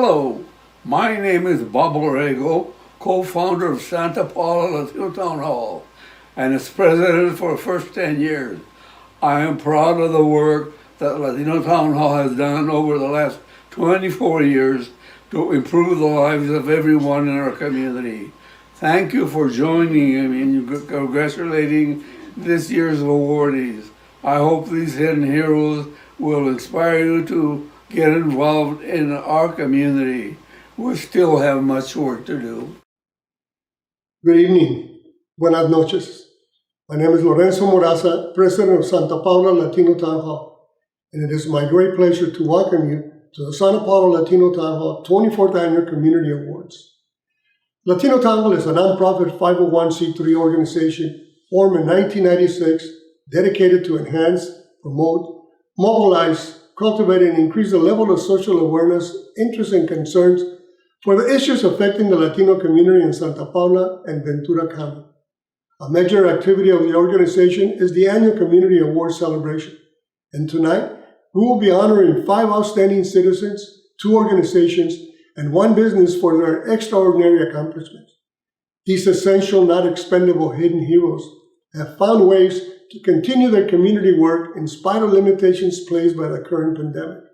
Hello, my name is Bob Orrego, co-founder of Santa Paula Latino Town Hall, and as president for the first 10 years. I am proud of the work that Latino Town Hall has done over the last 24 years to improve the lives of everyone in our community. Thank you for joining me in congratulating this year's awardees. I hope these hidden heroes will inspire you to get involved in our community. We still have much work to do. Good evening. Buenas noches. My name is Lorenzo Moraza, president of Santa Paula Latino Town Hall, and it is my great pleasure to welcome you to the Santa Paula Latino Town Hall 24th Annual Community Awards. Latino Town Hall is a nonprofit 501c3 organization formed in 1996 dedicated to enhance, promote, mobilize, cultivate, and increase the level of social awareness, interests, and concerns for the issues affecting the Latino community in Santa Paula and Ventura County. A major activity of the organization is the annual Community Awards celebration. And tonight, we will be honoring 5 outstanding citizens, 2 organizations, and 1 business for their extraordinary accomplishments. These essential, not expendable hidden heroes have found ways to continue their community work in spite of limitations placed by the current pandemic.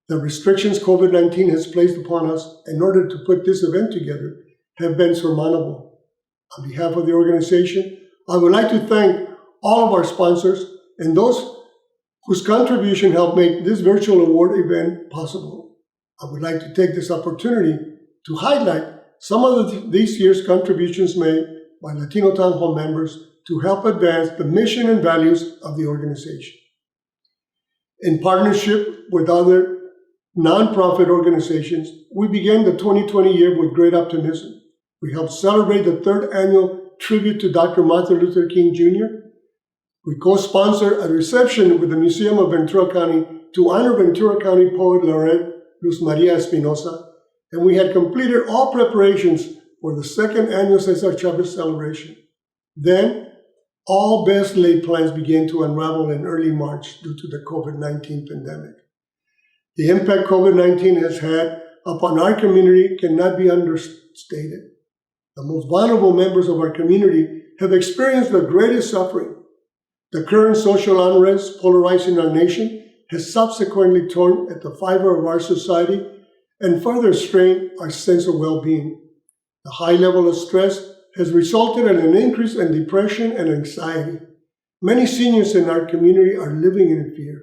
The restrictions COVID-19 has placed upon us in order to put this event together have been surmountable. On behalf of the organization, I would like to thank all of our sponsors and those whose contribution helped make this virtual award event possible. I would like to take this opportunity to highlight some of this year's contributions made by Latino Town Hall members to help advance the mission and values of the organization. In partnership with other nonprofit organizations, we began the 2020 year with great optimism. We helped celebrate the 3rd annual tribute to Dr. Martin Luther King Jr. We co-sponsored a reception with the Museum of Ventura County to honor Ventura County poet laureate Luz Maria Espinosa, and we had completed all preparations for the 2nd annual Cesar Chavez celebration. Then, all best laid plans began to unravel in early March due to the COVID-19 pandemic. The impact COVID-19 has had upon our community cannot be understated. The most vulnerable members of our community have experienced the greatest suffering. The current social unrest polarizing our nation has subsequently torn at the fiber of our society and further strained our sense of well-being. The high level of stress has resulted in an increase in depression and anxiety. Many seniors in our community are living in fear.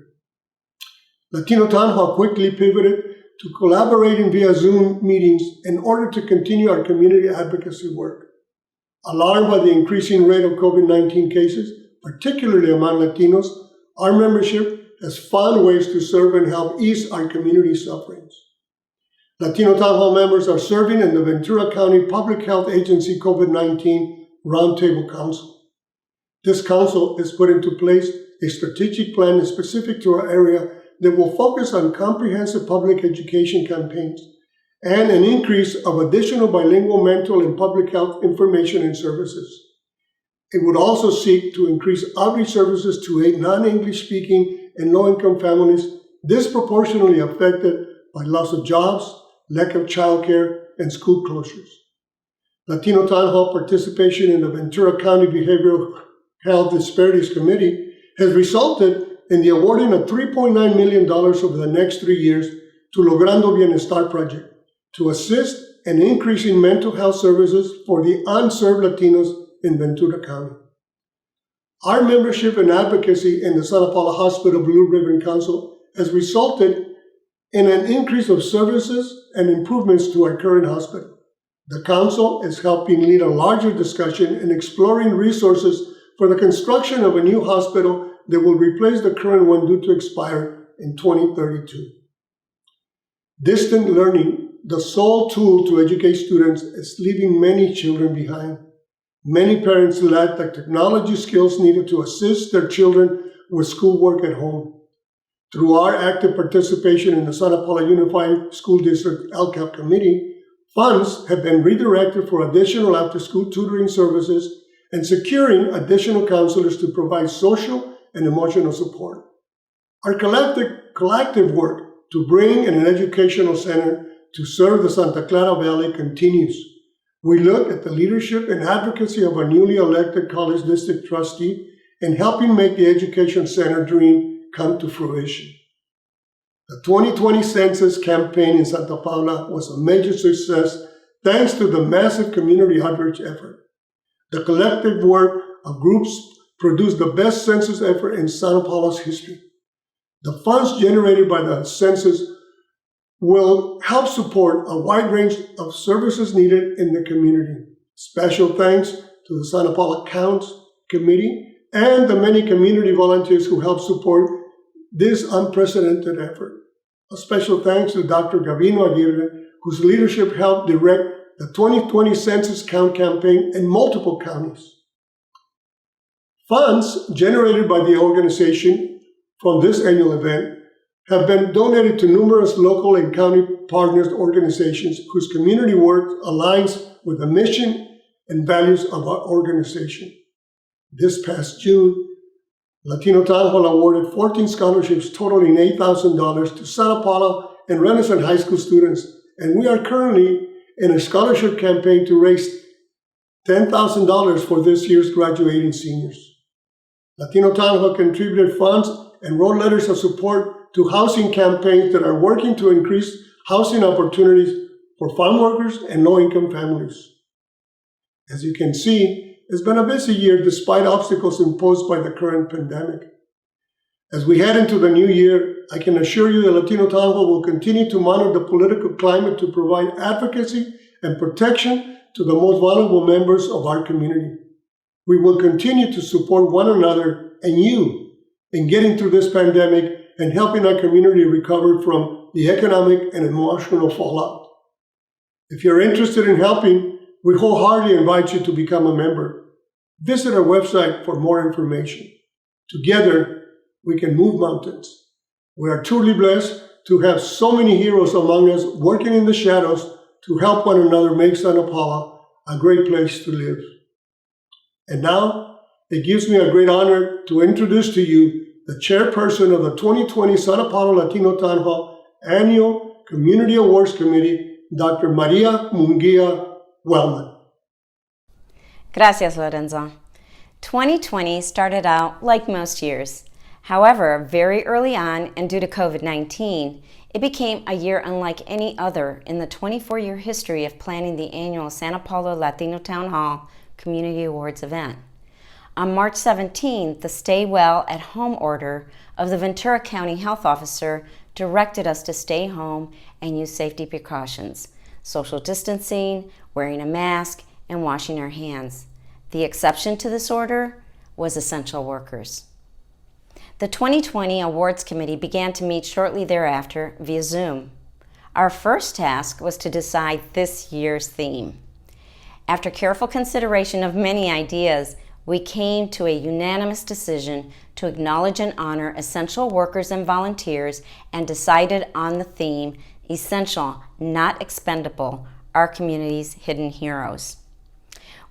Latino Town Hall quickly pivoted to collaborating via Zoom meetings in order to continue our community advocacy work. Alarmed by the increasing rate of COVID-19 cases, particularly among Latinos, our membership has found ways to serve and help ease our community sufferings. Latino Town Hall members are serving in the Ventura County Public Health Agency COVID-19 Roundtable Council. This council has put into place a strategic plan specific to our area that will focus on comprehensive public education campaigns and an increase of additional bilingual mental and public health information and services. It would also seek to increase outreach services to aid non-English speaking and low-income families disproportionately affected by loss of jobs, lack of childcare, and school closures. Latino Town Hall participation in the Ventura County Behavioral Health Disparities Committee has resulted in the awarding of $3.9 million over the next 3 years to Logrando Bienestar Project to assist in increasing mental health services for the unserved Latinos in Ventura County. Our membership and advocacy in the Santa Paula Hospital Blue Ribbon Council has resulted in an increase of services and improvements to our current hospital. The council is helping lead a larger discussion in exploring resources for the construction of a new hospital that will replace the current one due to expire in 2032. Distant learning, the sole tool to educate students, is leaving many children behind. Many parents lack the technology skills needed to assist their children with schoolwork at home. Through our active participation in the Santa Paula Unified School District LCAP Committee, funds have been redirected for additional after-school tutoring services and securing additional counselors to provide social and emotional support. Our collective work to bring in an educational center to serve the Santa Clara Valley continues. We look at the leadership and advocacy of our newly elected College District Trustee in helping make the Education Center dream come to fruition. The 2020 Census campaign in Santa Paula was a major success thanks to the massive community outreach effort. The collective work of groups produced the best census effort in Santa Paula's history. The funds generated by the census will help support a wide range of services needed in the community. Special thanks to the Santa Paula Counts Committee and the many community volunteers who help support this unprecedented effort. A special thanks to Dr. Gavino Aguirre, whose leadership helped direct the 2020 Census Count campaign in multiple counties. Funds generated by the organization from this annual event have been donated to numerous local and county partners organizations whose community work aligns with the mission and values of our organization. This past June, Latino Town Hall awarded 14 scholarships totaling $8,000 to Santa Paula and Renaissance High School students, and we are currently in a scholarship campaign to raise $10,000 for this year's graduating seniors. Latino Town Hall contributed funds and wrote letters of support to housing campaigns that are working to increase housing opportunities for farm workers and low-income families. As you can see, it's been a busy year despite obstacles imposed by the current pandemic. As we head into the new year, I can assure you that Latino Town Hall will continue to monitor the political climate to provide advocacy and protection to the most vulnerable members of our community. We will continue to support one another and you in getting through this pandemic and helping our community recover from the economic and emotional fallout. If you're interested in helping, we wholeheartedly invite you to become a member. Visit our website for more information. Together, we can move mountains. We are truly blessed to have so many heroes among us working in the shadows to help one another make Santa Paula a great place to live. And now, it gives me a great honor to introduce to you the chairperson of the 2020 Santa Paula Latino Town Hall Annual Community Awards Committee, Dr. Maria Munguia Wellman. Gracias, Lorenzo. 2020 started out like most years. However, very early on and due to COVID-19, it became a year unlike any other in the 24-year history of planning the annual Santa Paula Latino Town Hall Community Awards event. On March 17th, the Stay Well at Home order of the Ventura County Health Officer directed us to stay home and use safety precautions, social distancing, wearing a mask, and washing our hands. The exception to this order was essential workers. The 2020 Awards Committee began to meet shortly thereafter via Zoom. Our first task was to decide this year's theme. After careful consideration of many ideas, we came to a unanimous decision to acknowledge and honor essential workers and volunteers and decided on the theme, Essential, Not Expendable, Our Community's Hidden Heroes.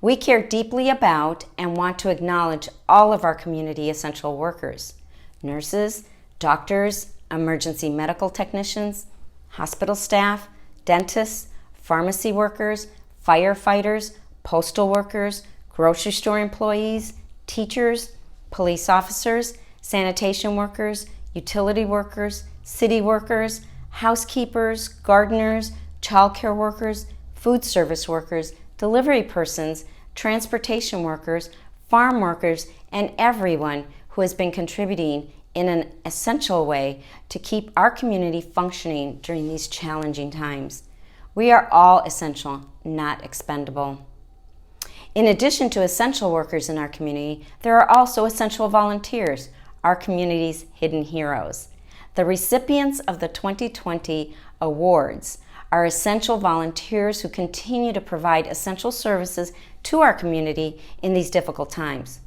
We care deeply about and want to acknowledge all of our community essential workers, nurses, doctors, emergency medical technicians, hospital staff, dentists, pharmacy workers, firefighters, postal workers, grocery store employees, teachers, police officers, sanitation workers, utility workers, city workers, housekeepers, gardeners, childcare workers, food service workers, delivery persons, transportation workers, farm workers, and everyone who has been contributing in an essential way to keep our community functioning during these challenging times. We are all essential, not expendable. In addition to essential workers in our community, there are also essential volunteers, our community's hidden heroes. The recipients of the 2020 awards are essential volunteers who continue to provide essential services to our community in these difficult times.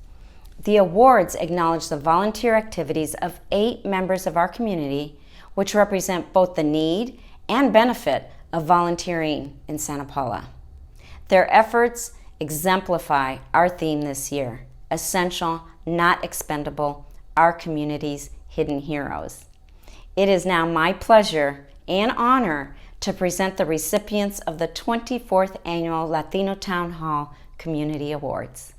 The awards acknowledge the volunteer activities of 8 members of our community, which represent both the need and benefit of volunteering in Santa Paula. Their efforts exemplify our theme this year, Essential, Not Expendable, Our Community's Hidden Heroes. It is now my pleasure and honor to present the recipients of the 24th Annual Latino Town Hall Community Awards.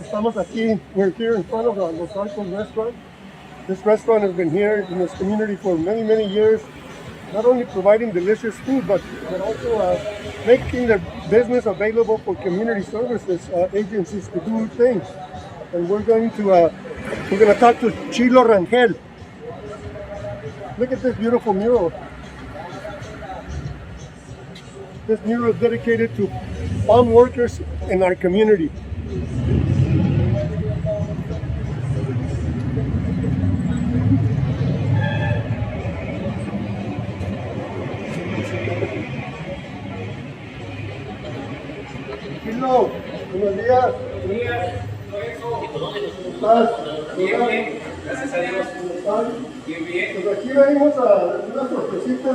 Estamos aquí, we're here in front of the Los Arcos restaurant. This restaurant has been here in this community for many, many years, not only providing delicious food, but also making their business available for community services agencies to do things. And we're going to talk to Chilo Rangel. Look at this beautiful mural. This mural is dedicated to farm workers in our community. Chilo, buenos días. Buenos días, ¿Cómo estás? bien, gracias a Dios. Bien. Pues aquí venimos a una sorpresita.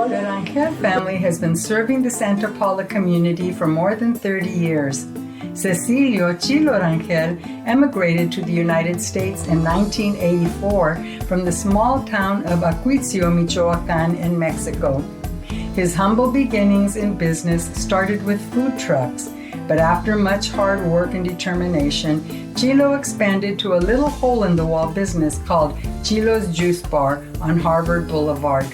The Rangel family has been serving the Santa Paula community for more than 30 years. Cecilio Chilo Rangel emigrated to the United States in 1984 from the small town of Acuitzio, Michoacan in Mexico. His humble beginnings in business started with food trucks, but after much hard work and determination, Chilo expanded to a little hole-in-the-wall business called Chilo's Juice Bar on Harvard Boulevard.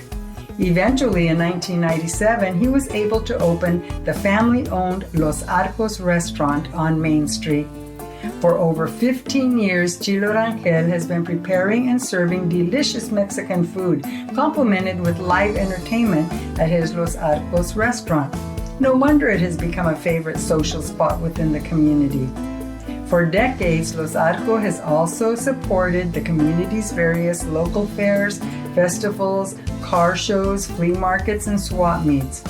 Eventually, in 1997, he was able to open the family-owned Los Arcos restaurant on Main Street. For over 15 years, Chilo Rangel has been preparing and serving delicious Mexican food, complemented with live entertainment at his Los Arcos restaurant. No wonder it has become a favorite social spot within the community. For decades, Los Arcos has also supported the community's various local fairs, festivals, car shows, flea markets, and swap meets.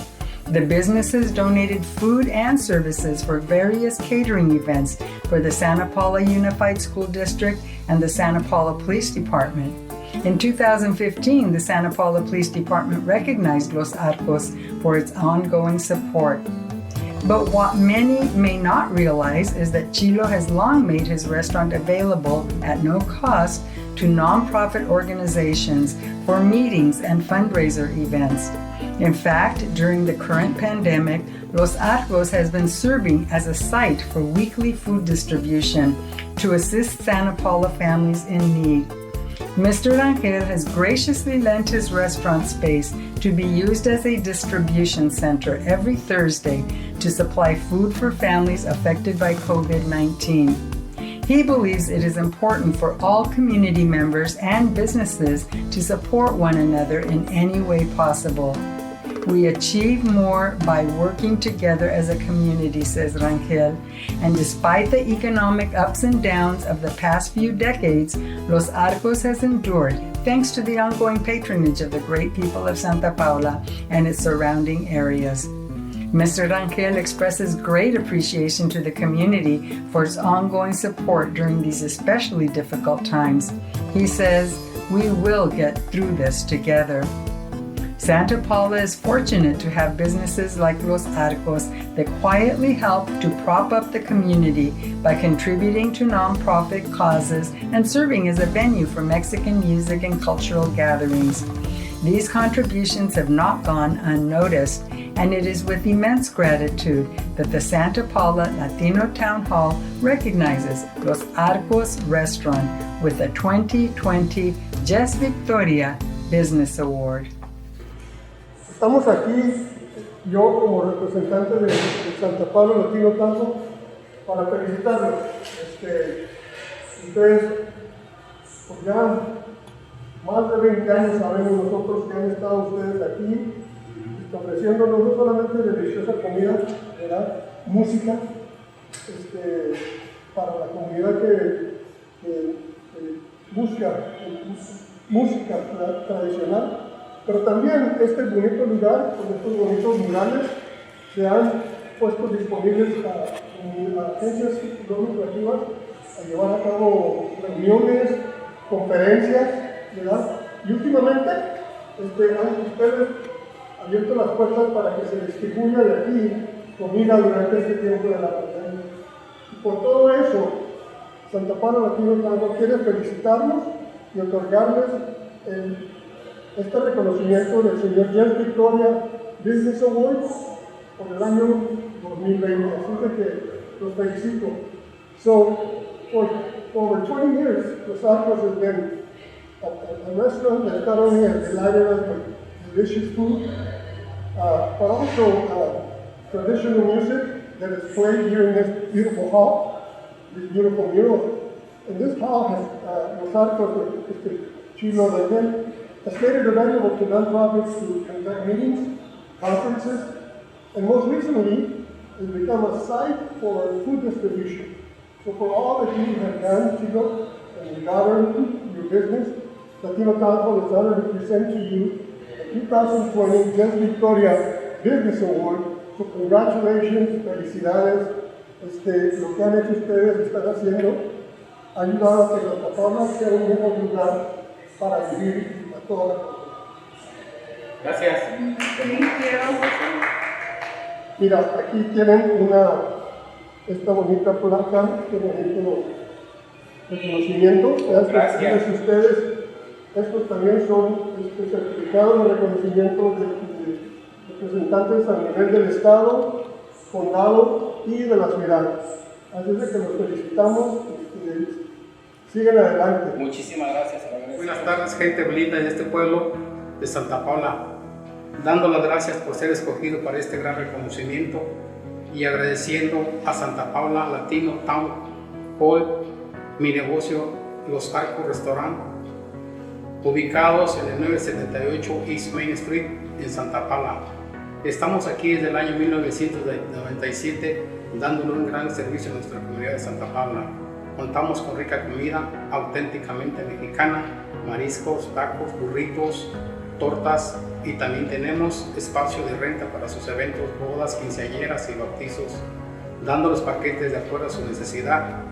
The business has donated food and services for various catering events for the Santa Paula Unified School District and the Santa Paula Police Department. In 2015, the Santa Paula Police Department recognized Los Arcos for its ongoing support. But what many may not realize is that Chilo has long made his restaurant available at no cost to nonprofit organizations for meetings and fundraiser events. In fact, during the current pandemic, Los Arcos has been serving as a site for weekly food distribution to assist Santa Paula families in need. Mr. Rangel has graciously lent his restaurant space to be used as a distribution center every Thursday to supply food for families affected by COVID-19. He believes it is important for all community members and businesses to support one another in any way possible. We achieve more by working together as a community, says Rangel, and despite the economic ups and downs of the past few decades, Los Arcos has endured thanks to the ongoing patronage of the great people of Santa Paula and its surrounding areas. Mr. Rangel expresses great appreciation to the community for its ongoing support during these especially difficult times. He says, "We will get through this together." Santa Paula is fortunate to have businesses like Los Arcos that quietly help to prop up the community by contributing to nonprofit causes and serving as a venue for Mexican music and cultural gatherings. These contributions have not gone unnoticed, and it is with immense gratitude that the Santa Paula Latino Town Hall recognizes Los Arcos Restaurant with the 2020 Jess Victoria Business Award. Estamos aquí, yo como representante de Santa Paula Latino Town Hall, para felicitarlos. Ustedes, pues ya más de 20 años sabemos nosotros que han estado ustedes aquí ofreciéndonos no solamente deliciosa comida, ¿verdad? Música, para la comunidad que busca música tradicional, pero también este bonito lugar, con estos bonitos murales, se han puesto disponibles a agencias no lucrativas a llevar a cabo reuniones, conferencias, ¿verdad? Y últimamente han ustedes abierto las puertas para que se distribuya de aquí comida durante este tiempo de la pandemia. Y por todo eso, Santa Paula Latino Tango quiere felicitarlos y otorgarles este reconocimiento del señor Jens Victoria Business Award por el año 2020. Así que los felicito. So, for over 20 years, Los Arcos has been a restaurant that not only has delighted us with delicious food, but also traditional music that is played here in this beautiful hall, this beautiful mural. And this hall has Los Arcos, Mr. Chilo Rangel, has made it available to nonprofits to conduct meetings, conferences, and most recently, has become a site for food distribution. So for all that you have done, Chilo, and regarding your business, Latino Tango is honored to present to you the 2020 Jens Victoria Business Award. So congratulations, felicidades. Lo que han hecho ustedes, están haciendo, ha ayudado a que Santa Paula sea un mejor lugar para vivir a toda la comunidad. Gracias. Mira, aquí tienen esta bonita placa, este bonito reconocimiento. Gracias. Ustedes, estos también son certificados de reconocimiento de representantes a nivel del Estado, condado y de la ciudad. Así es de que los felicitamos y siguen adelante. Muchísimas gracias. Buenas tardes, gente linda de este pueblo de Santa Paula, dando las gracias por ser escogido para este gran reconocimiento y agradeciendo a Santa Paula Latino Town Hall, mi negocio Los Arcos Restaurant, ubicados en el 978 East Main Street en Santa Paula. Estamos aquí desde el año 1997 dándole un gran servicio a nuestra comunidad de Santa Paula. Contamos con rica comida auténticamente mexicana, mariscos, tacos, burritos, tortas, y también tenemos espacio de renta para sus eventos, bodas, quinceañeras y bautizos, dándoles paquetes de acuerdo a su necesidad,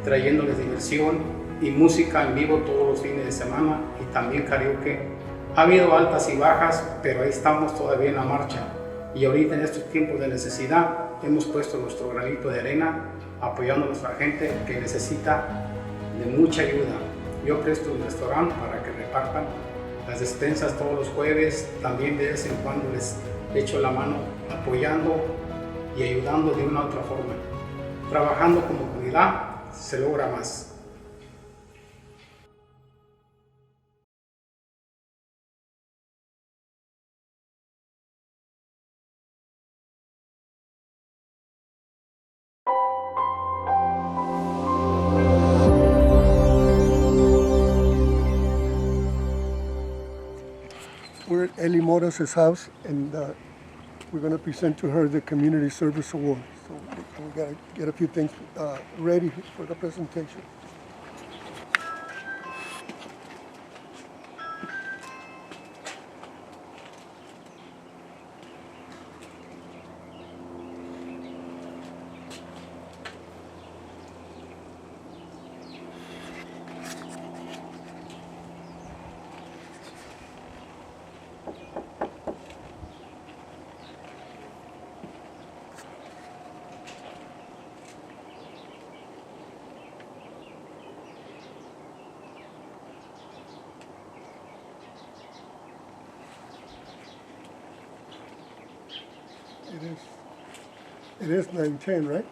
trayéndoles diversión y música en vivo todos los fines de semana y también karaoke. Ha habido altas y bajas, pero ahí estamos todavía en la marcha. Y ahorita en estos tiempos de necesidad hemos puesto nuestro granito de arena apoyando a nuestra gente que necesita de mucha ayuda. Yo presto un restaurante para que repartan las despensas todos los jueves, también de vez en cuando les echo la mano apoyando y ayudando de una u otra forma. Trabajando como comunidad se logra más. We're at Eli Moras' house, and we're going to present to her the Community Service Award. So we got to get a few things ready for the presentation. It is 9:10, right?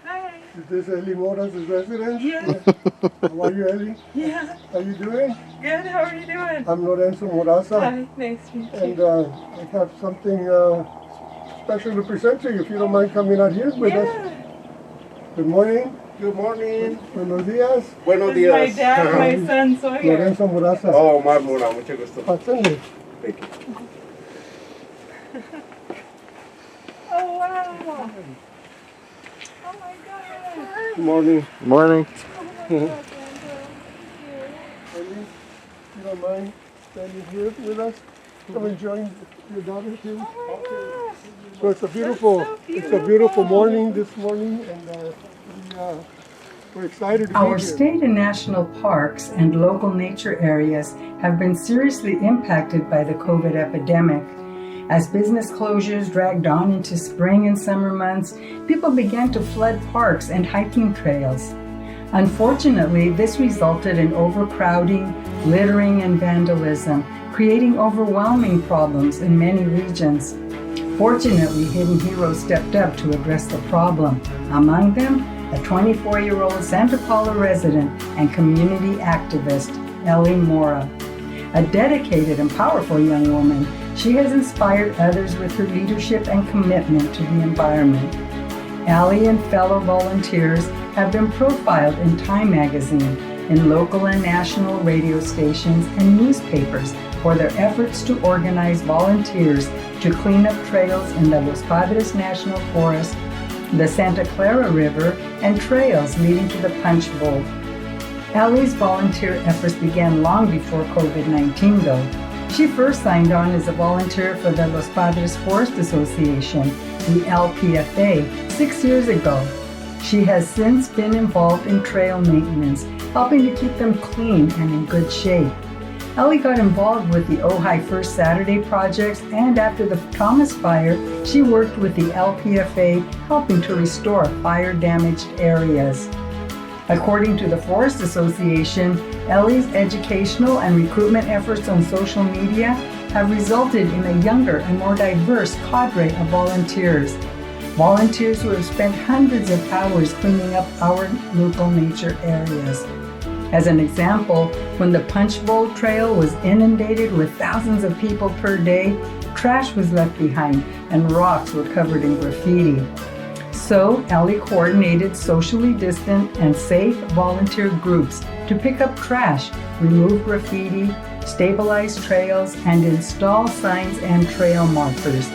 Hi. Is this Eli Moras' residence? Yeah. How are you, Eli? Yeah. How you doing? Good. How are you doing? I'm Lorenzo Moraza, Hi. Nice to meet you. and I have something special to present to you. If you don't mind coming out here with us. Yeah. Good morning. Good morning. Buenos días. Buenos This is my días. dad, my son Sawyer. Lorenzo Moraza. Oh, Omar Mora, mucho gusto. Pásenle. Thank you. Oh wow. Oh my God. Good morning. Morning. Oh my God, Sandra. Eli, if you don't mind standing here with us, come and join your daughter too. Oh my gosh. So it's a beautiful morning this morning, and we're excited to be Our here. state and national parks and local nature areas have been seriously impacted by the COVID epidemic. As business closures dragged on into spring and summer months, people began to flood parks and hiking trails. Unfortunately, this resulted in overcrowding, littering, and vandalism, creating overwhelming problems in many regions. Fortunately, Hidden Heroes stepped up to address the problem. Among them, a 24-year-old Santa Paula resident and community activist, Ellie Mora. A dedicated and powerful young woman, she has inspired others with her leadership and commitment to the environment. Ellie and fellow volunteers have been profiled in Time magazine, in local and national radio stations and newspapers for their efforts to organize volunteers to clean up trails in the Los Padres National Forest, the Santa Clara River, and trails leading to the Punch Bowl. Ellie's volunteer efforts began long before COVID-19 though. She first signed on as a volunteer for the Los Padres Forest Association, the LTHA, 6 years ago. She has since been involved in trail maintenance, helping to keep them clean and in good shape. Ellie got involved with the Ojai First Saturday projects, and after the Thomas fire, she worked with the LPFA, helping to restore fire-damaged areas. According to the Forest Association, Ellie's educational and recruitment efforts on social media have resulted in a younger and more diverse cadre of volunteers. Volunteers who have spent hundreds of hours cleaning up our local nature areas. As an example, when the Punch Bowl Trail was inundated with thousands of people per day, trash was left behind and rocks were covered in graffiti. So, Ellie coordinated socially distant and safe volunteer groups to pick up trash, remove graffiti, stabilize trails, and install signs and trail markers.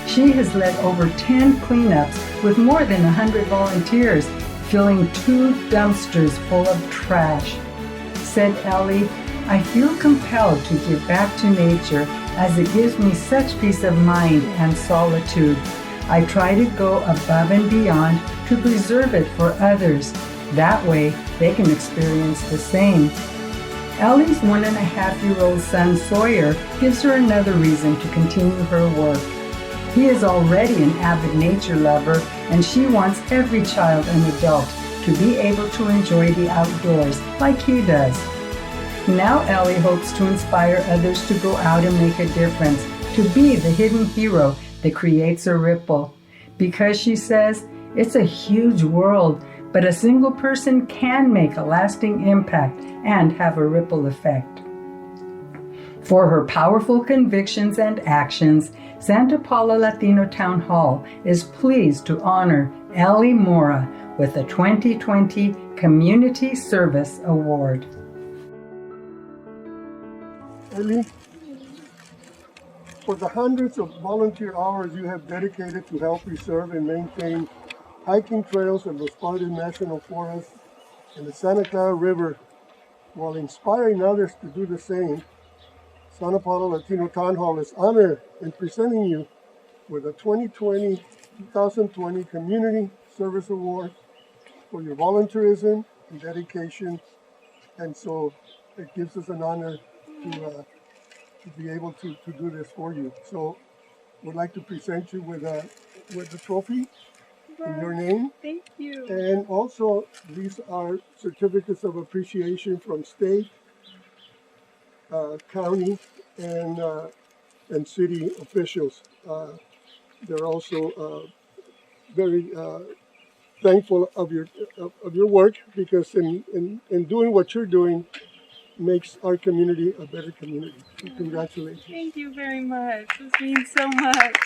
She has led over 10 cleanups with more than 100 volunteers, filling 2 dumpsters full of trash. Said Ellie, "I feel compelled to give back to nature as it gives me such peace of mind and solitude. I try to go above and beyond to preserve it for others. That way they can experience the same." Ellie's 1.5-year-old son Sawyer gives her another reason to continue her work. He is already an avid nature lover, and she wants every child and adult to be able to enjoy the outdoors like he does. Now Ellie hopes to inspire others to go out and make a difference, to be the hidden hero that creates a ripple. Because she says, it's a huge world, but a single person can make a lasting impact and have a ripple effect. For her powerful convictions and actions, Santa Paula Latino Town Hall is pleased to honor Ellie Mora with the 2020 Community Service Award. Ellie, for the hundreds of volunteer hours you have dedicated to help preserve and maintain hiking trails in Los Padres National Forest and the Santa Clara River, while inspiring others to do the same, Santa Paula Latino Town Hall is honored in presenting you with a 2020 Community Service Award for your volunteerism and dedication, and so it gives us an honor to be able to do this for you. So we'd like to present you with the trophy in your name. Thank you. And also these are certificates of appreciation from state, county, and city officials. They're also very thankful of your work, because in doing what you're doing makes our community a better community. So congratulations. Thank you very much. This means so much.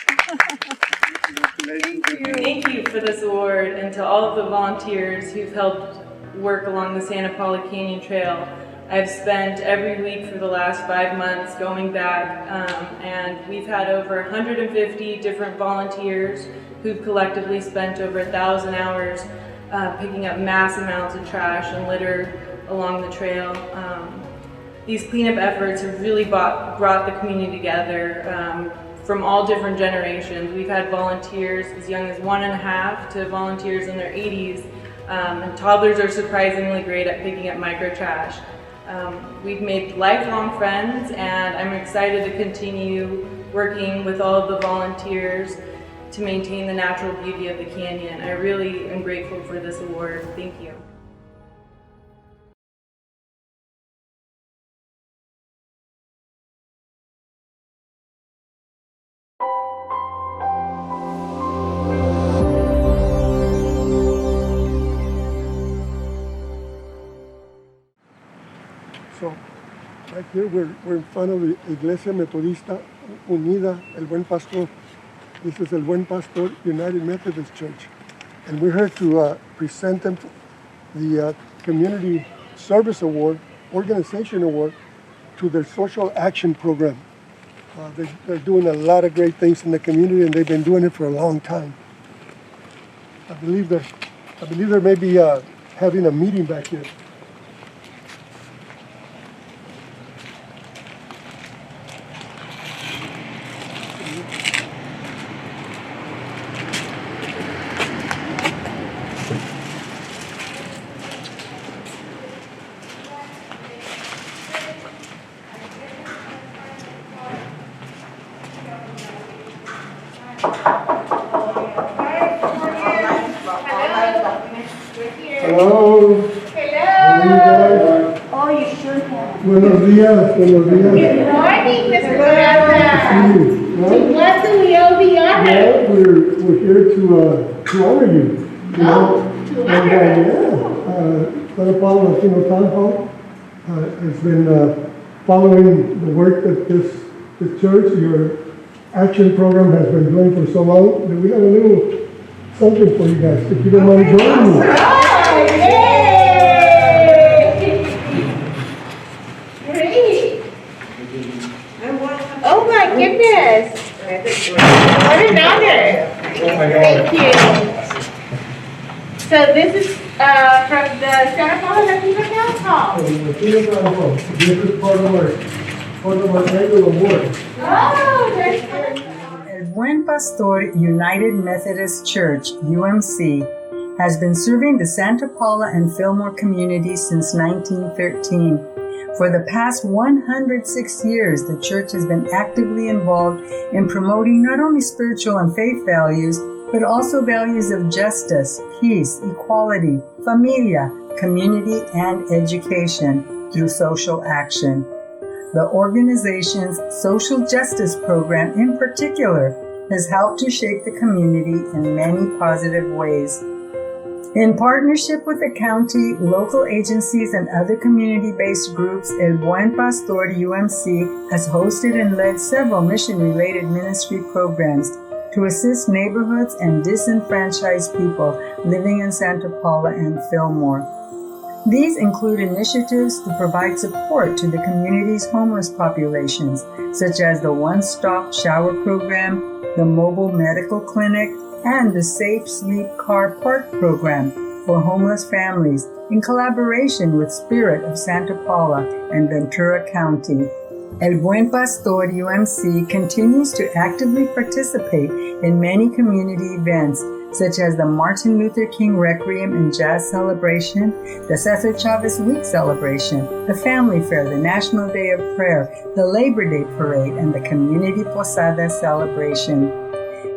Thank you. Thank you for this award, and to all of the volunteers who've helped work along the Santa Paula Canyon Trail. I've spent every week for the last 5 months going back, and we've had over 150 different volunteers who've collectively spent over 1,000 hours picking up mass amounts of trash and litter along the trail. These cleanup efforts have really brought the community together from all different generations. We've had volunteers as young as 1.5 to volunteers in their 80s, and toddlers are surprisingly great at picking up micro trash. We've made lifelong friends, and I'm excited to continue working with all of the volunteers to maintain the natural beauty of the canyon. I really am grateful for this award. Thank you. So, right here we're in front of the Iglesia Metodista Unida, El Buen Pastor. This is El Buen Pastor United Methodist Church. And we're here to present them the Community Service Award, Organization Award, to their Social Action Program. They're doing a lot of great things in the community, and they've been doing it for a long time. I believe they're maybe having a meeting back here. Hello. Hello. Oh, you should have. Buenos días. Good morning, Mr. Morales. To what do we owe the honor? Well, we're here to honor you. Santa Paula Latino Town Hall has been following the work that this church, your action program, has been doing for so long. That we have a little something for you guys, if you don't mind joining me. Oh my goodness. What an honor. Thank you. So this is from the Santa Paula Latino Town Hall. Latino Town Hall. This is part of our annual award. Oh, that's good. El Buen Pastor United Methodist Church, UMC, has been serving the Santa Paula and Fillmore communities since 1913. For the past 106 years, the church has been actively involved in promoting not only spiritual and faith values, but also values of justice, peace, equality, familia, community, and education through social action. The organization's social justice program in particular has helped to shape the community in many positive ways. In partnership with the county, local agencies, and other community-based groups, El Buen Pastor UMC has hosted and led several mission-related ministry programs to assist neighborhoods and disenfranchised people living in Santa Paula and Fillmore. These include initiatives to provide support to the community's homeless populations, such as the One-Stop Shower Program, the Mobile Medical Clinic, and the Safe Sleep Car Park Program for homeless families in collaboration with Spirit of Santa Paula and Ventura County. El Buen Pastor UMC continues to actively participate in many community events, such as the Martin Luther King Requiem and Jazz Celebration, the Cesar Chavez Week Celebration, the Family Fair, the National Day of Prayer, the Labor Day Parade, and the Community Posada Celebration.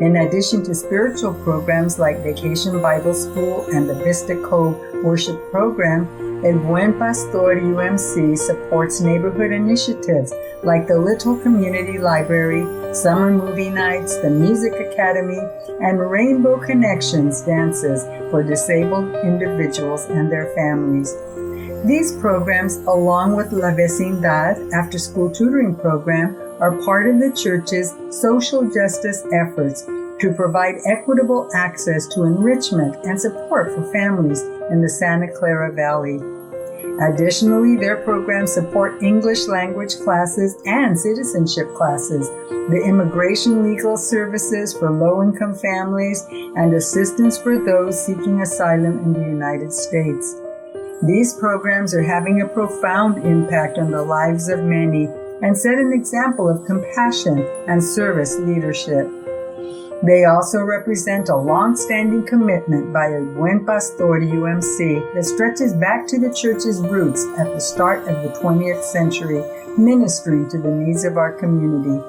In addition to spiritual programs like Vacation Bible School and the Vista Cove Worship Program, El Buen Pastor UMC supports neighborhood initiatives like the Little Community Library, Summer Movie Nights, the Music Academy, and Rainbow Connections dances for disabled individuals and their families. These programs, along with La Vecindad after-school tutoring program, are part of the church's social justice efforts to provide equitable access to enrichment and support for families in the Santa Clara Valley. Additionally, their programs support English language classes and citizenship classes, the immigration legal services for low-income families, and assistance for those seeking asylum in the United States. These programs are having a profound impact on the lives of many, and set an example of compassion and service leadership. They also represent a long-standing commitment by El Buen Pastor UMC that stretches back to the church's roots at the start of the 20th century, ministering to the needs of our community.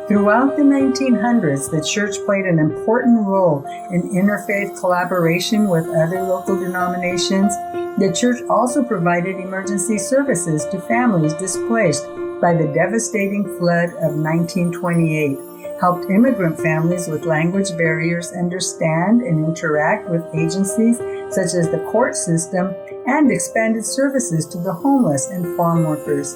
Throughout the 1900s, the church played an important role in interfaith collaboration with other local denominations. The church also provided emergency services to families displaced by the devastating flood of 1928, helped immigrant families with language barriers understand and interact with agencies such as the court system, and expanded services to the homeless and farm workers.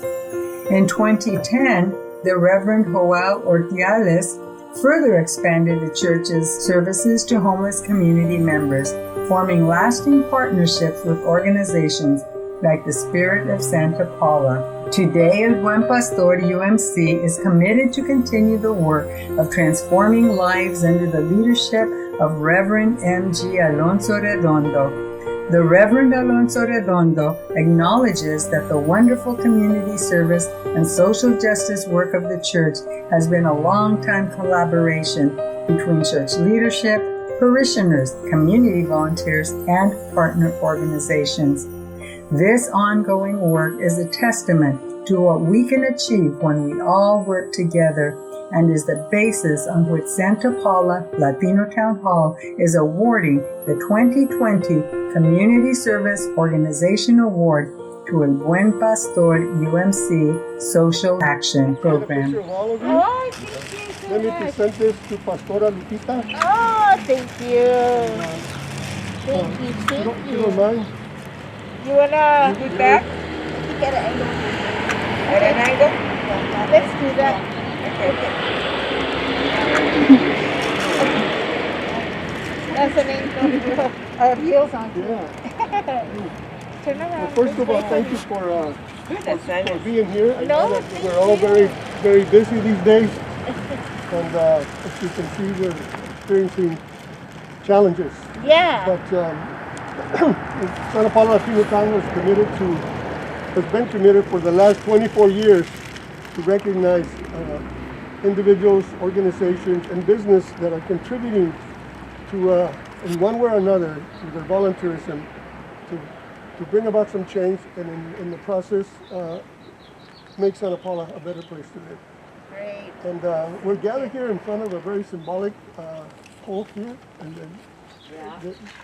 In 2010, the Reverend Joel Ortiales further expanded the church's services to homeless community members, forming lasting partnerships with organizations like the Spirit of Santa Paula. Today, El Buen Pastor UMC is committed to continue the work of transforming lives under the leadership of Reverend M.G. Alonso Redondo. The Reverend Alonso Redondo acknowledges that the wonderful community service and social justice work of the church has been a long-time collaboration between church leadership, parishioners, community volunteers, and partner organizations. This ongoing work is a testament to what we can achieve when we all work together, and is the basis on which Santa Paula Latino Town Hall is awarding the 2020 Community Service Organization Award to El Buen Pastor UMC Social Action Program. All of you. Oh, thank you so Let me much. present this to Pastora Lupita. Oh, thank you. Thank you, You thank don't you. mind? You wanna do that? Get an angle. At an angle? Let's do that. Okay. That's an angle. Heels on. Yeah. Turn around. Well, first of all, thank you for being here. I No, know that thank we're all you. very busy these days. And as you can see, we're experiencing challenges. Yeah. But Santa Paula Latino Town has been committed for the last 24 years to recognize individuals, organizations, and business that are contributing to, in one way or another, to their volunteerism, to bring about some change, and in the process, make Santa Paula a better place to live. Great. And we're gathered here in front of a very symbolic pole here, and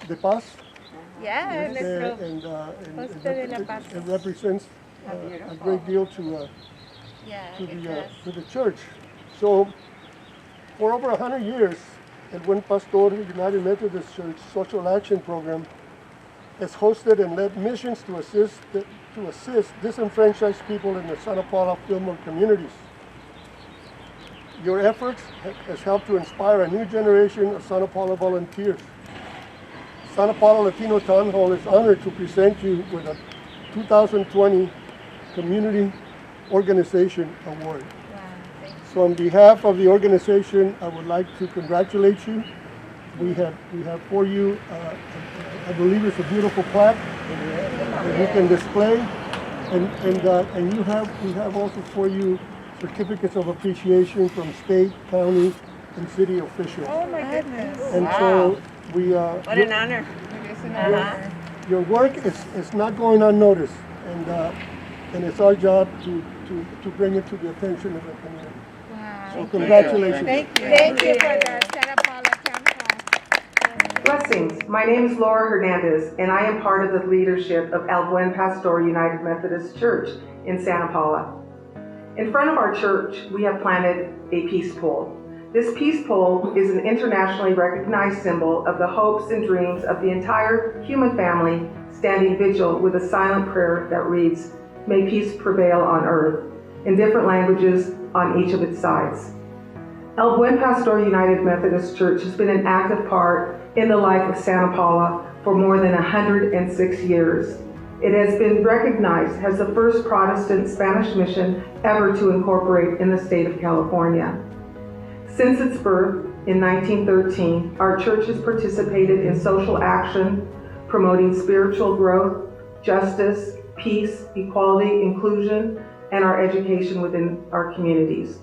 the Paz. Yeah, nuestro And de la Paz. it represents a great deal to the church. So for over 100 years, El Buen Pastor United Methodist Church Social Action Program has hosted and led missions to assist disenfranchised people in the Santa Paula Fillmore communities. Your efforts has helped to inspire a new generation of Santa Paula volunteers. Santa Paula Latino Town Hall is honored to present you with a 2020 Community Organization Award. Wow, thank you. So on behalf of the organization, I would like to congratulate you. We have for you, I believe it's a beautiful plaque that you can display, and we have also for you certificates of appreciation from state, county, and city officials. Oh my goodness. And so we What an honor. your work is not going unnoticed, and it's our job to bring it to the attention of the community. Wow. So congratulations. Thank you for the Santa Paula Town Hall. Blessings. My name is Laura Hernandez, and I am part of the leadership of El Buen Pastor United Methodist Church in Santa Paula. In front of our church, we have planted a peace pole. This peace pole is an internationally recognized symbol of the hopes and dreams of the entire human family, standing vigil with a silent prayer that reads, "May peace prevail on earth," in different languages on each of its sides. El Buen Pastor United Methodist Church has been an active part in the life of Santa Paula for more than 106 years. It has been recognized as the first Protestant Spanish mission ever to incorporate in the state of California. Since its birth in 1913, our church has participated in social action, promoting spiritual growth, justice, peace, equality, inclusion, and our education within our communities.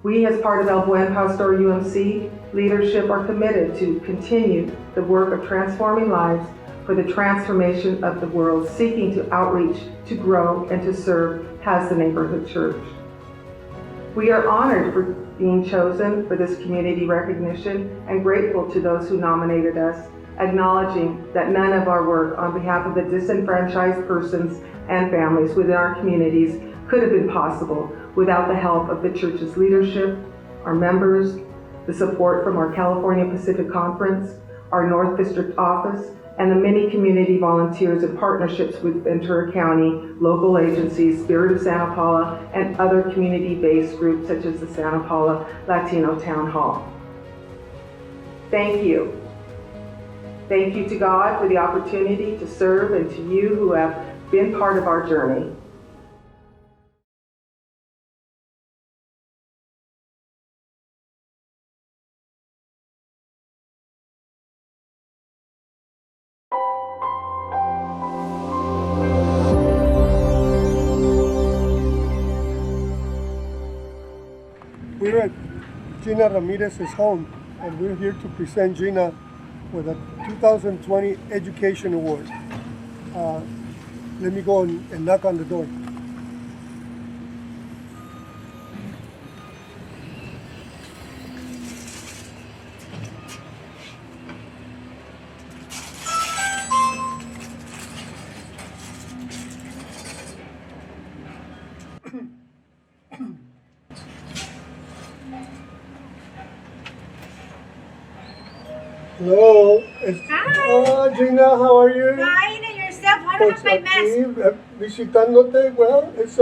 We, as part of El Buen Pastor UMC leadership, are committed to continue the work of transforming lives for the transformation of the world, seeking to outreach, to grow, and to serve as the neighborhood church. We are honored for being chosen for this community recognition and grateful to those who nominated us, acknowledging that none of our work on behalf of the disenfranchised persons and families within our communities could have been possible without the help of the church's leadership, our members, the support from our California Pacific Conference, our North District office, and the many community volunteers and partnerships with Ventura County, local agencies, Spirit of Santa Paula, and other community-based groups such as the Santa Paula Latino Town Hall. Thank you. Thank you to God for the opportunity to serve, and to you who have been part of our journey. We're at Gina Ramirez's home, and we're here to present Gina with a 2020 Education Award. Let me go and knock on the door. Hello. Hi. Oh, Gina, how are you? Fine, and yourself? What about my mess? Visitándote. Well, it's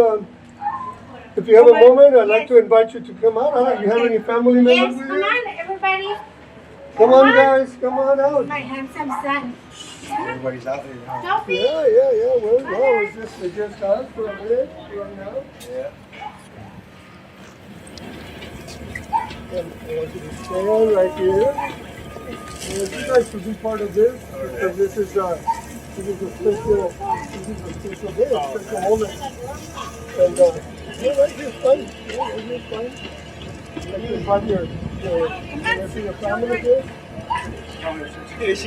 if you have a moment, I'd like to invite you to come out. You have any family members Yes, with come you? on, everybody. Come on, guys, come on out. My handsome son. Everybody's out there. Sophie. Yeah. Well, no, it's just us for a minute right now. Yeah. And I want you to stand right here. And if you guys could be part of this, because this is a special day, a special moment. And right here's fun. Right here's fun. Like to invite your family here. It's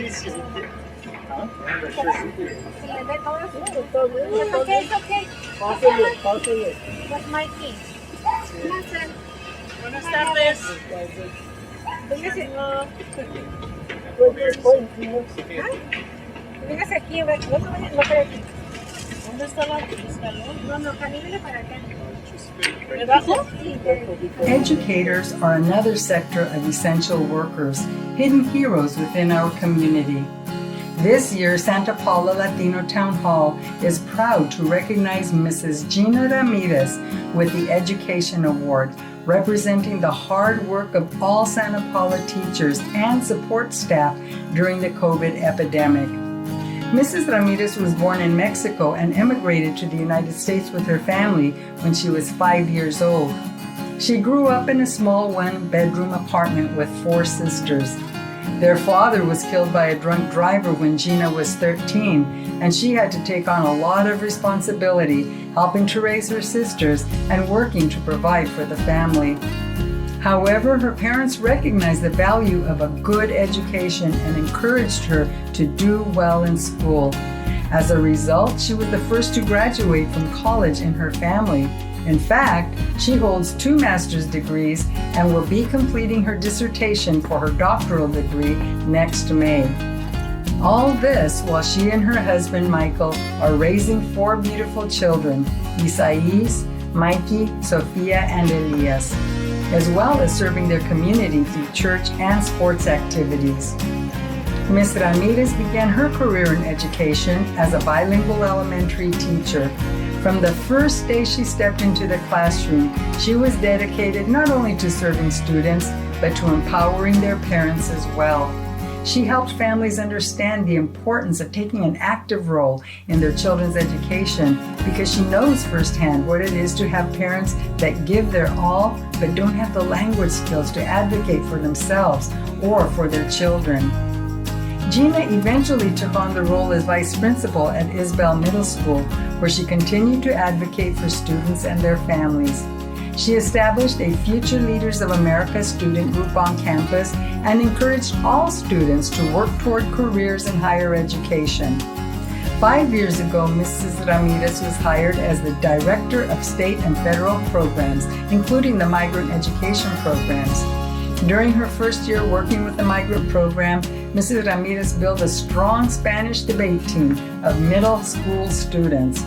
okay. Pásale. That's my key. Come on, son. Buenas tardes. Véngase. Right here's fun. Véngase aquí, no para aquí. ¿Dónde está la escalón? No, camínale para acá. ¿Debajo? Educators are another sector of essential workers, hidden heroes within our community. This year, Santa Paula Latino Town Hall is proud to recognize Mrs. Gina Ramirez with the Education Award, representing the hard work of all Santa Paula teachers and support staff during the COVID epidemic. Mrs. Ramirez was born in Mexico and emigrated to the United States with her family when she was 5 years old. She grew up in a small one-bedroom apartment with 4 sisters. Their father was killed by a drunk driver when Gina was 13, and she had to take on a lot of responsibility, helping to raise her sisters and working to provide for the family. However, her parents recognized the value of a good education and encouraged her to do well in school. As a result, she was the first to graduate from college in her family. In fact, she holds 2 master's degrees and will be completing her dissertation for her doctoral degree next May. All this while she and her husband Michael are raising 4 beautiful children, Isais, Mikey, Sophia, and Elias, as well as serving their community through church and sports activities. Ms. Ramirez began her career in education as a bilingual elementary teacher. From the first day she stepped into the classroom, she was dedicated not only to serving students, but to empowering their parents as well. She helped families understand the importance of taking an active role in their children's education because she knows firsthand what it is to have parents that give their all but don't have the language skills to advocate for themselves or for their children. Gina eventually took on the role as vice principal at Isbel Middle School, where she continued to advocate for students and their families. She established a Future Leaders of America student group on campus and encouraged all students to work toward careers in higher education. 5 years ago, Mrs. Ramirez was hired as the Director of State and Federal Programs, including the Migrant Education Programs. During her first year working with the migrant program, Mrs. Ramirez built a strong Spanish debate team of middle school students.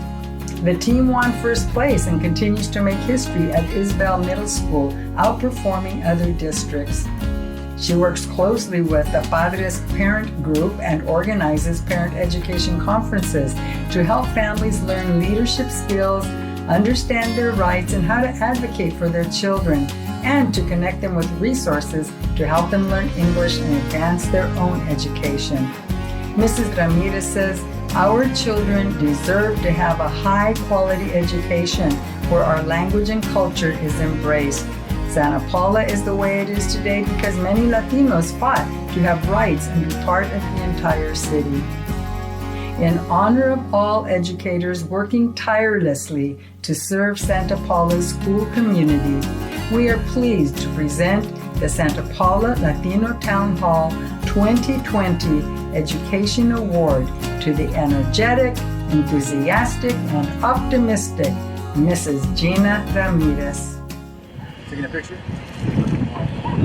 The team won first place and continues to make history at Isbel Middle School, outperforming other districts. She works closely with the Padres Parent Group and organizes parent education conferences to help families learn leadership skills, understand their rights, and how to advocate for their children, and to connect them with resources to help them learn English and advance their own education. Mrs. Ramirez says, "Our children deserve to have a high-quality education where our language and culture is embraced. Santa Paula is the way it is today because many Latinos fought to have rights and be part of the entire city." In honor of all educators working tirelessly to serve Santa Paula's school community, we are pleased to present the Santa Paula Latino Town Hall 2020 Education Award to the energetic, enthusiastic, and optimistic Mrs. Gina Ramirez. Taking a picture?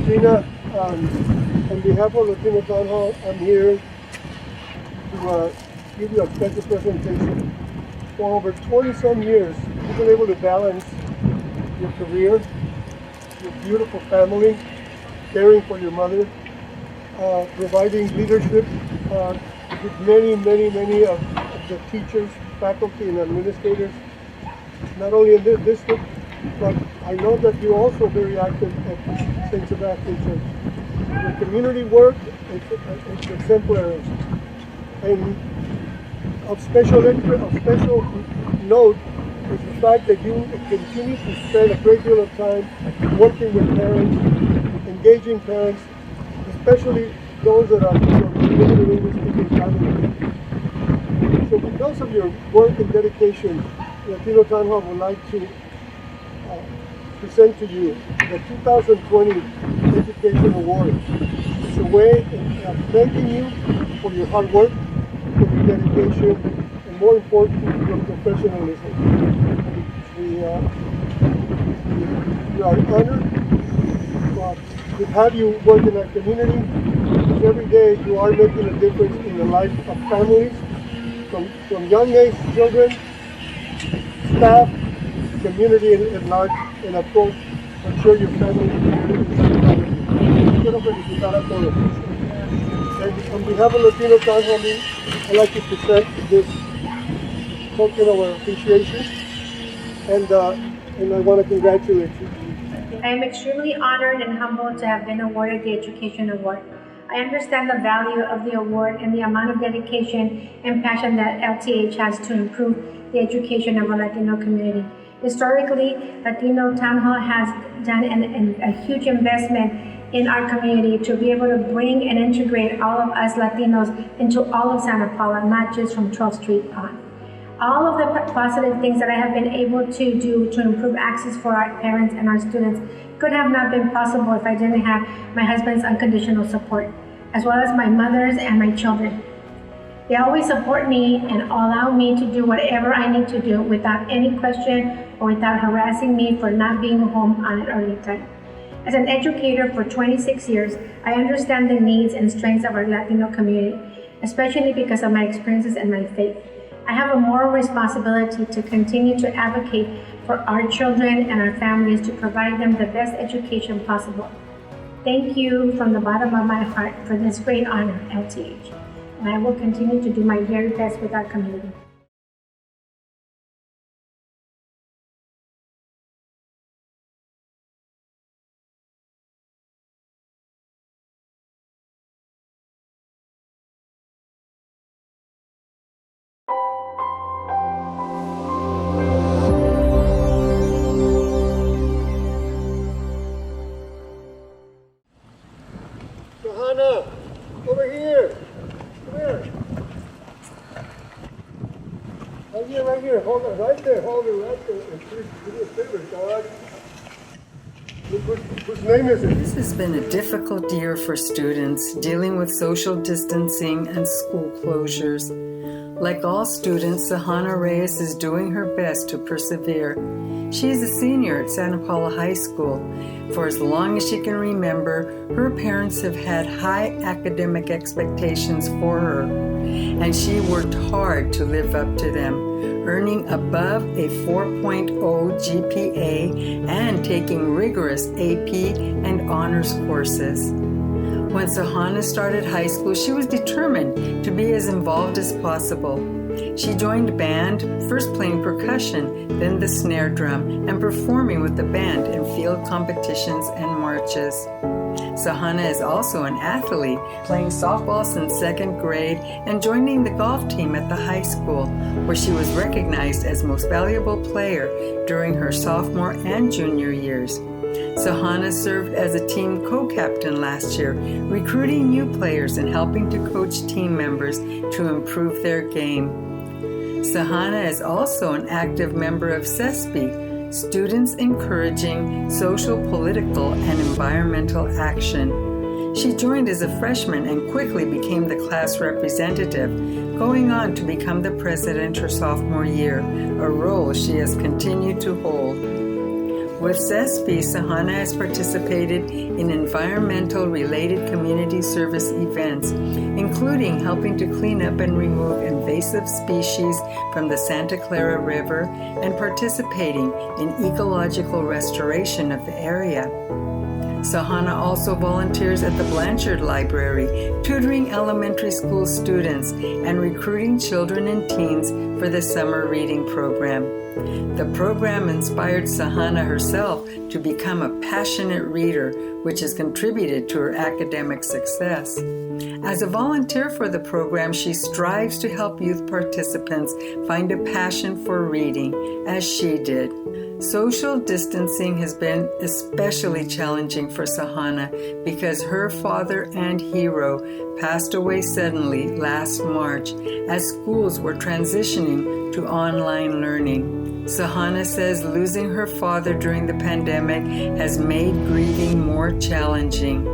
Gina, on behalf of Latino Town Hall, I'm here to give you a special presentation. For over 20-some years, you've been able to balance your career, your beautiful family, caring for your mother, providing leadership with many of the teachers, faculty, and administrators, not only in this district, but I know that you're also very active at St. Sebastian Church. Your community work is exemplary. And of special note is the fact that you continue to spend a great deal of time working with parents, engaging parents, especially those that are from limited English-speaking families. So because of your work and dedication, Latino Town Hall would like to present to you the 2020 Education Award. It's a way of thanking you for your hard work, for your dedication, and more importantly, your professionalism. We are honored to have you work in our community. Every day you are making a difference in the life of families, from young age children, staff, community at large, and of course, I'm sure your family and community is proud of you. Quiero felicitar a todos. And on behalf of Latino Town Hall, I'd like to present this token of our appreciation, and I want to congratulate you. I am extremely honored and humbled to have been awarded the Education Award. I understand the value of the award and the amount of dedication and passion that LTH has to improve the education of our Latino community. Historically, Latino Town Hall has done a huge investment in our community to be able to bring and integrate all of us Latinos into all of Santa Paula, not just from 12th Street on. All of the positive things that I have been able to do to improve access for our parents and our students could have not been possible if I didn't have my husband's unconditional support, as well as my mother's and my children. They always support me and allow me to do whatever I need to do without any question or without harassing me for not being home on an early time. As an educator for 26 years, I understand the needs and strengths of our Latino community, especially because of my experiences and my faith. I have a moral responsibility to continue to advocate for our children and our families to provide them the best education possible. Thank you from the bottom of my heart for this great honor, LTH. And I will continue to do my very best with our community. Johanna, over here. Right here. Hold it right there. Hold it right there. And please do me a favor, God. Whose name is it? This has been a difficult year for students dealing with social distancing and school closures. Like all students, Sahana Reyes is doing her best to persevere. She is a senior at Santa Paula High School. For as long as she can remember, her parents have had high academic expectations for her, and she worked hard to live up to them, earning above a 4.0 GPA and taking rigorous AP and honors courses. When Sahana started high school, she was determined to be as involved as possible. She joined band, first playing percussion, then the snare drum, and performing with the band in field competitions and marches. Sahana is also an athlete, playing softball since second grade and joining the golf team at the high school, where she was recognized as most valuable player during her sophomore and junior years. Sahana served as a team co-captain last year, recruiting new players and helping to coach team members to improve their game. Sahana is also an active member of SESPI, Students Encouraging Social, Political, and Environmental Action. She joined as a freshman and quickly became the class representative, going on to become the president her sophomore year, a role she has continued to hold. With SESPI, Sahana has participated in environmental-related community service events, including helping to clean up and remove invasive species from the Santa Clara River and participating in ecological restoration of the area. Sahana also volunteers at the Blanchard Library, tutoring elementary school students and recruiting children and teens for the summer reading program. The program inspired Sahana herself to become a passionate reader, which has contributed to her academic success. As a volunteer for the program, she strives to help youth participants find a passion for reading, as she did. Social distancing has been especially challenging for Sahana because her father and hero passed away suddenly last March as schools were transitioning to online learning. Sahana says losing her father during the pandemic has made grieving more challenging.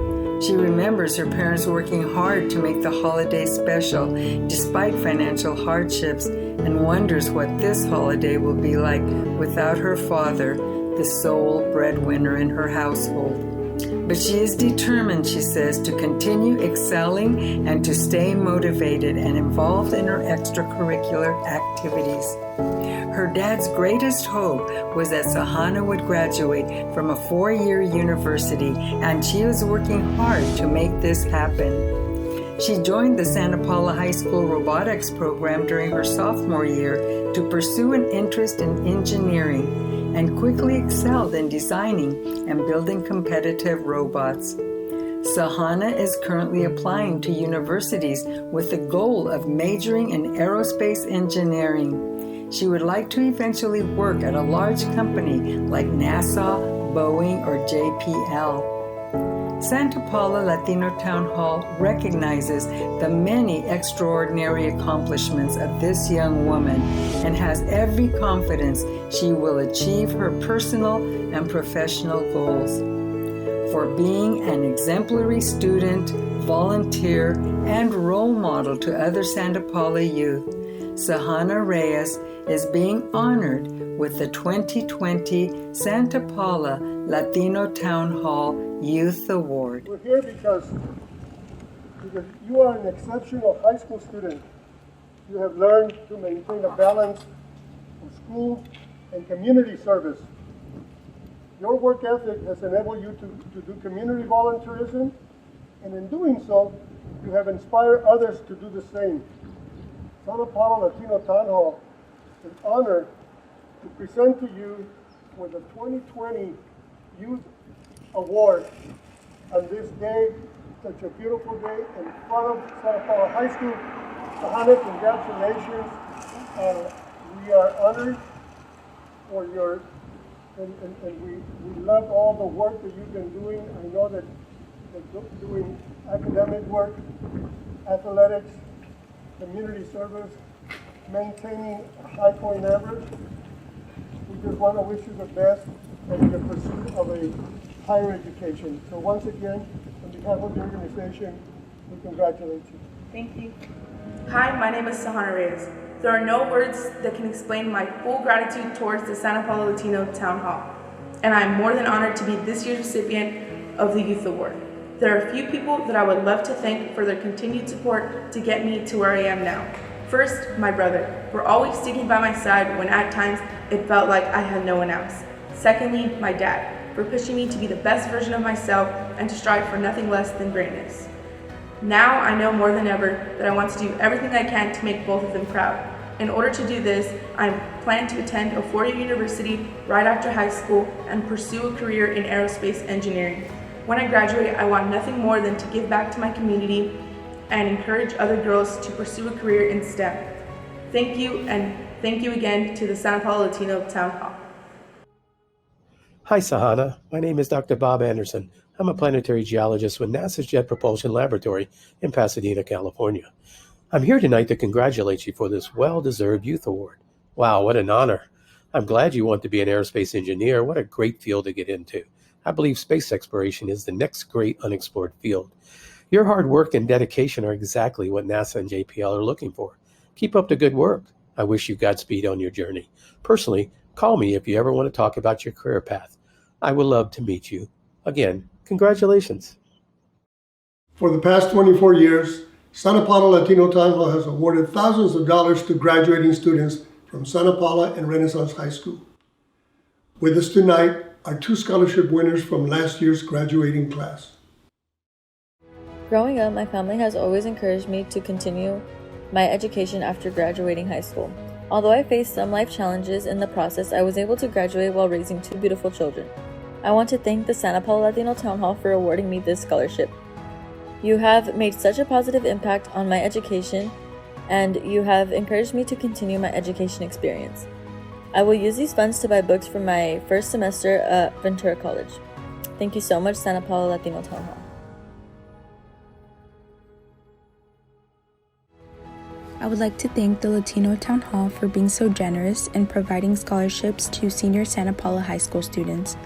She remembers her parents working hard to make the holiday special despite financial hardships and wonders what this holiday will be like without her father, the sole breadwinner in her household. But she is determined, she says, to continue excelling and to stay motivated and involved in her extracurricular activities. Her dad's greatest hope was that Sahana would graduate from a 4-year university, and she was working hard to make this happen. She joined the Santa Paula High School robotics program during her sophomore year to pursue an interest in engineering and quickly excelled in designing and building competitive robots. Sahana is currently applying to universities with the goal of majoring in aerospace engineering. She would like to eventually work at a large company like NASA, Boeing, or JPL. Santa Paula Latino Town Hall recognizes the many extraordinary accomplishments of this young woman and has every confidence she will achieve her personal and professional goals. For being an exemplary student, volunteer, and role model to other Santa Paula youth, Sahana Reyes is being honored with the 2020 Santa Paula Latino Town Hall Youth Award. We're here because you are an exceptional high school student. You have learned to maintain a balance of school and community service. Your work ethic has enabled you to do community volunteerism, and in doing so, you have inspired others to do the same. Santa Paula Latino Town Hall is honored to present to you with the 2020 Youth Award on this day, such a beautiful day in front of Santa Paula High School. Sahana, congratulations. We are honored for your, and we love all the work that you've been doing. I know that doing academic work, athletics, community service, maintaining a high point average. We just want to wish you the best in the pursuit of a higher education. So once again, on behalf of the organization, we congratulate you. Thank you. Hi, my name is Sahana Reyes. There are no words that can explain my full gratitude towards the Santa Paula Latino Town Hall, and I am more than honored to be this year's recipient of the Youth Award. There are a few people that I would love to thank for their continued support to get me to where I am now. First, my brother, for always sticking by my side when at times it felt like I had no one else. Secondly, my dad, for pushing me to be the best version of myself and to strive for nothing less than greatness. Now I know more than ever that I want to do everything I can to make both of them proud. In order to do this, I plan to attend a four-year university right after high school and pursue a career in aerospace engineering. When I graduate, I want nothing more than to give back to my community and encourage other girls to pursue a career in STEM. Thank you, and thank you again to the Santa Paula Latino Town Hall. Hi, Sahana. My name is Dr. Bob Anderson. I'm a planetary geologist with NASA's Jet Propulsion Laboratory in Pasadena, California. I'm here tonight to congratulate you for this well-deserved Youth Award. Wow, what an honor. I'm glad you want to be an aerospace engineer. What a great field to get into. I believe space exploration is the next great unexplored field. Your hard work and dedication are exactly what NASA and JPL are looking for. Keep up the good work. I wish you Godspeed on your journey. Personally, call me if you ever want to talk about your career path. I would love to meet you. Again, congratulations. For the past 24 years, Santa Paula Latino Town Hall has awarded thousands of dollars to graduating students from Santa Paula and Renaissance High School. With us tonight are two scholarship winners from last year's graduating class. Growing up, my family has always encouraged me to continue my education after graduating high school. Although I faced some life challenges in the process, I was able to graduate while raising two beautiful children. I want to thank the Santa Paula Latino Town Hall for awarding me this scholarship. You have made such a positive impact on my education, and you have encouraged me to continue my education experience. I will use these funds to buy books for my first semester at Ventura College. Thank you so much, Santa Paula Latino Town Hall. I would like to thank the Latino Town Hall for being so generous and providing scholarships to senior Santa Paula High School students.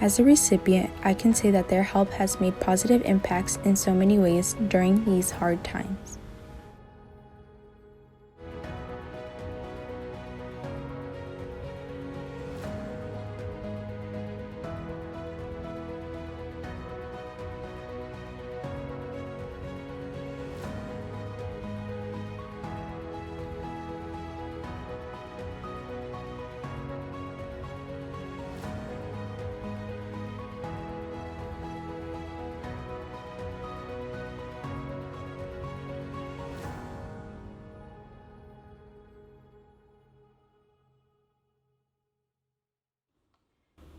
As a recipient, I can say that their help has made positive impacts in so many ways during these hard times.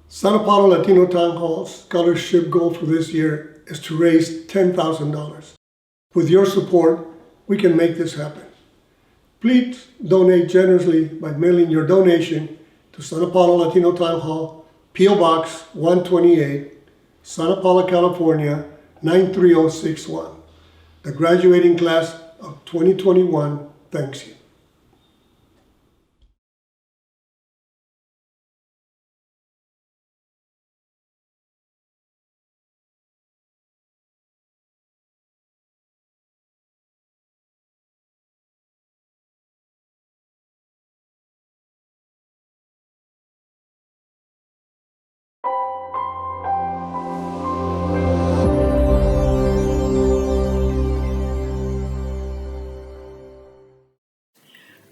Santa Paula Latino Town Hall's scholarship goal for this year is to raise $10,000. With your support, we can make this happen. Please donate generously by mailing your donation to Santa Paula Latino Town Hall, P.O. Box 128, Santa Paula, California 93061. The graduating class of 2021 thanks you.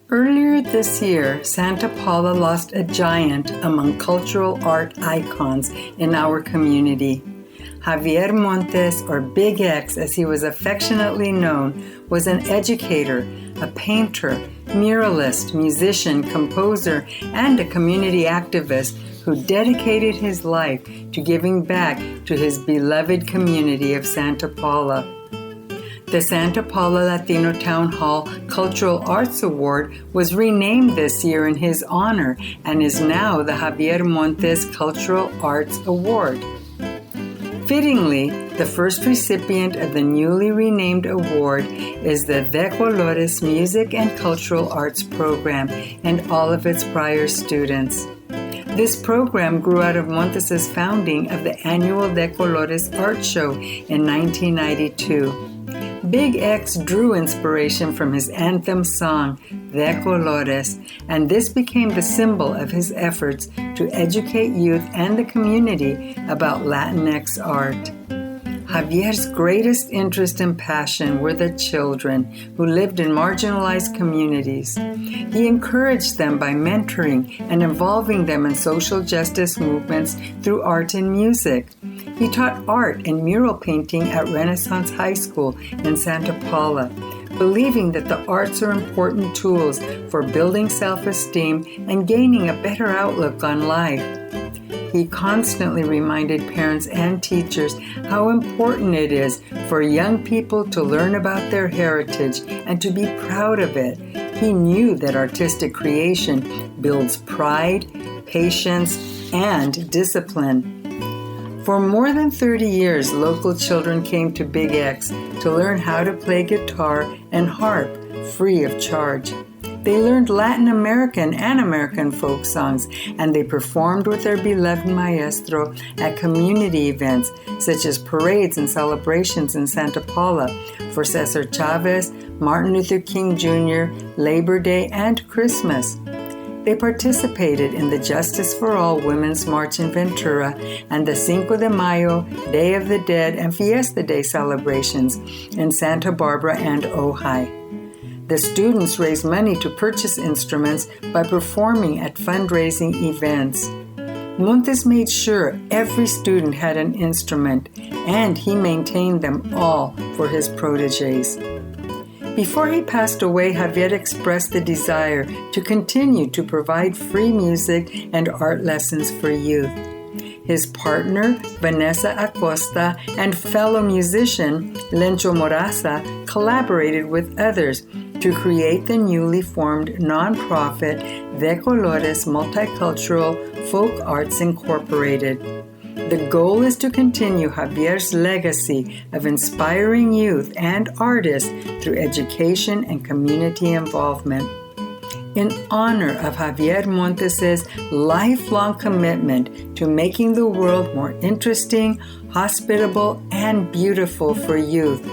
Earlier this year, Santa Paula lost a giant among cultural art icons in our community. Javier Montes, or Big X as he was affectionately known, was an educator, a painter, muralist, musician, composer, and a community activist who dedicated his life to giving back to his beloved community of Santa Paula. The Santa Paula Latino Town Hall Cultural Arts Award was renamed this year in his honor and is now the Javier Montes Cultural Arts Award. Fittingly, the first recipient of the newly renamed award is the De Colores Music and Cultural Arts Program and all of its prior students. This program grew out of Montes' founding of the annual De Colores Art Show in 1992. Big X drew inspiration from his anthem song, De Colores, and this became the symbol of his efforts to educate youth and the community about Latinx art. Javier's greatest interest and passion were the children who lived in marginalized communities. He encouraged them by mentoring and involving them in social justice movements through art and music. He taught art and mural painting at Renaissance High School in Santa Paula, believing that the arts are important tools for building self-esteem and gaining a better outlook on life. He constantly reminded parents and teachers how important it is for young people to learn about their heritage and to be proud of it. He knew that artistic creation builds pride, patience, and discipline. For more than 30 years, local children came to Big X to learn how to play guitar and harp free of charge. They learned Latin American and American folk songs, and they performed with their beloved maestro at community events, such as parades and celebrations in Santa Paula for Cesar Chavez, Martin Luther King Jr., Labor Day, and Christmas. They participated in the Justice for All Women's March in Ventura and the Cinco de Mayo, Day of the Dead, and Fiesta Day celebrations in Santa Barbara and Ojai. The students raised money to purchase instruments by performing at fundraising events. Montes made sure every student had an instrument, and he maintained them all for his protégés. Before he passed away, Javier expressed the desire to continue to provide free music and art lessons for youth. His partner, Vanessa Acosta, and fellow musician, Lencho Moraza, collaborated with others to create the newly formed nonprofit De Colores Multicultural Folk Arts Incorporated. The goal is to continue Javier's legacy of inspiring youth and artists through education and community involvement. In honor of Javier Montes' lifelong commitment to making the world more interesting, hospitable, and beautiful for youth,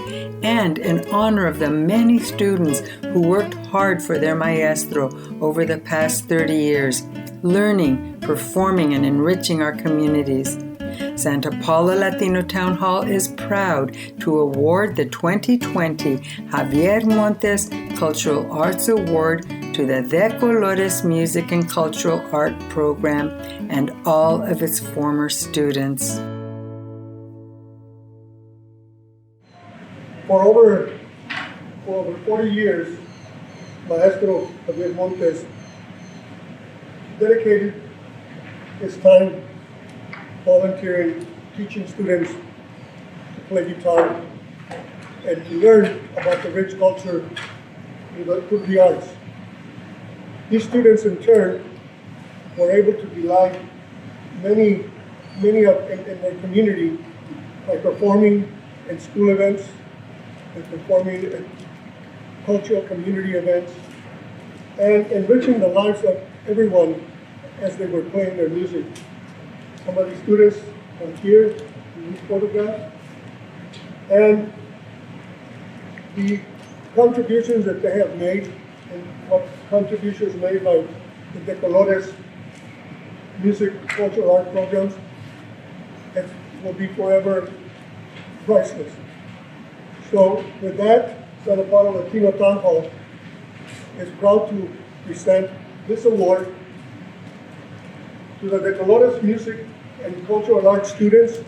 and in honor of the many students who worked hard for their maestro over the past 30 years, learning, performing, and enriching our communities. Santa Paula Latino Town Hall is proud to award the 2020 Javier Montes Cultural Arts Award to the De Colores Music and Cultural Art Program and all of its former students. For over 40 years, Maestro Javier Montes dedicated his time volunteering, teaching students to play guitar and to learn about the rich culture through the arts. These students, in turn, were able to delight many in their community by performing in school events and performing at cultural community events and enriching the lives of everyone as they were playing their music. Some of the students are here in these photographs, and the contributions that they have made and what contributions made by the De Colores Music Cultural Art Programs will be forever priceless. So with that, Santa Paula Latino Town Hall is proud to present this award to the De Colores Music and Cultural Arts students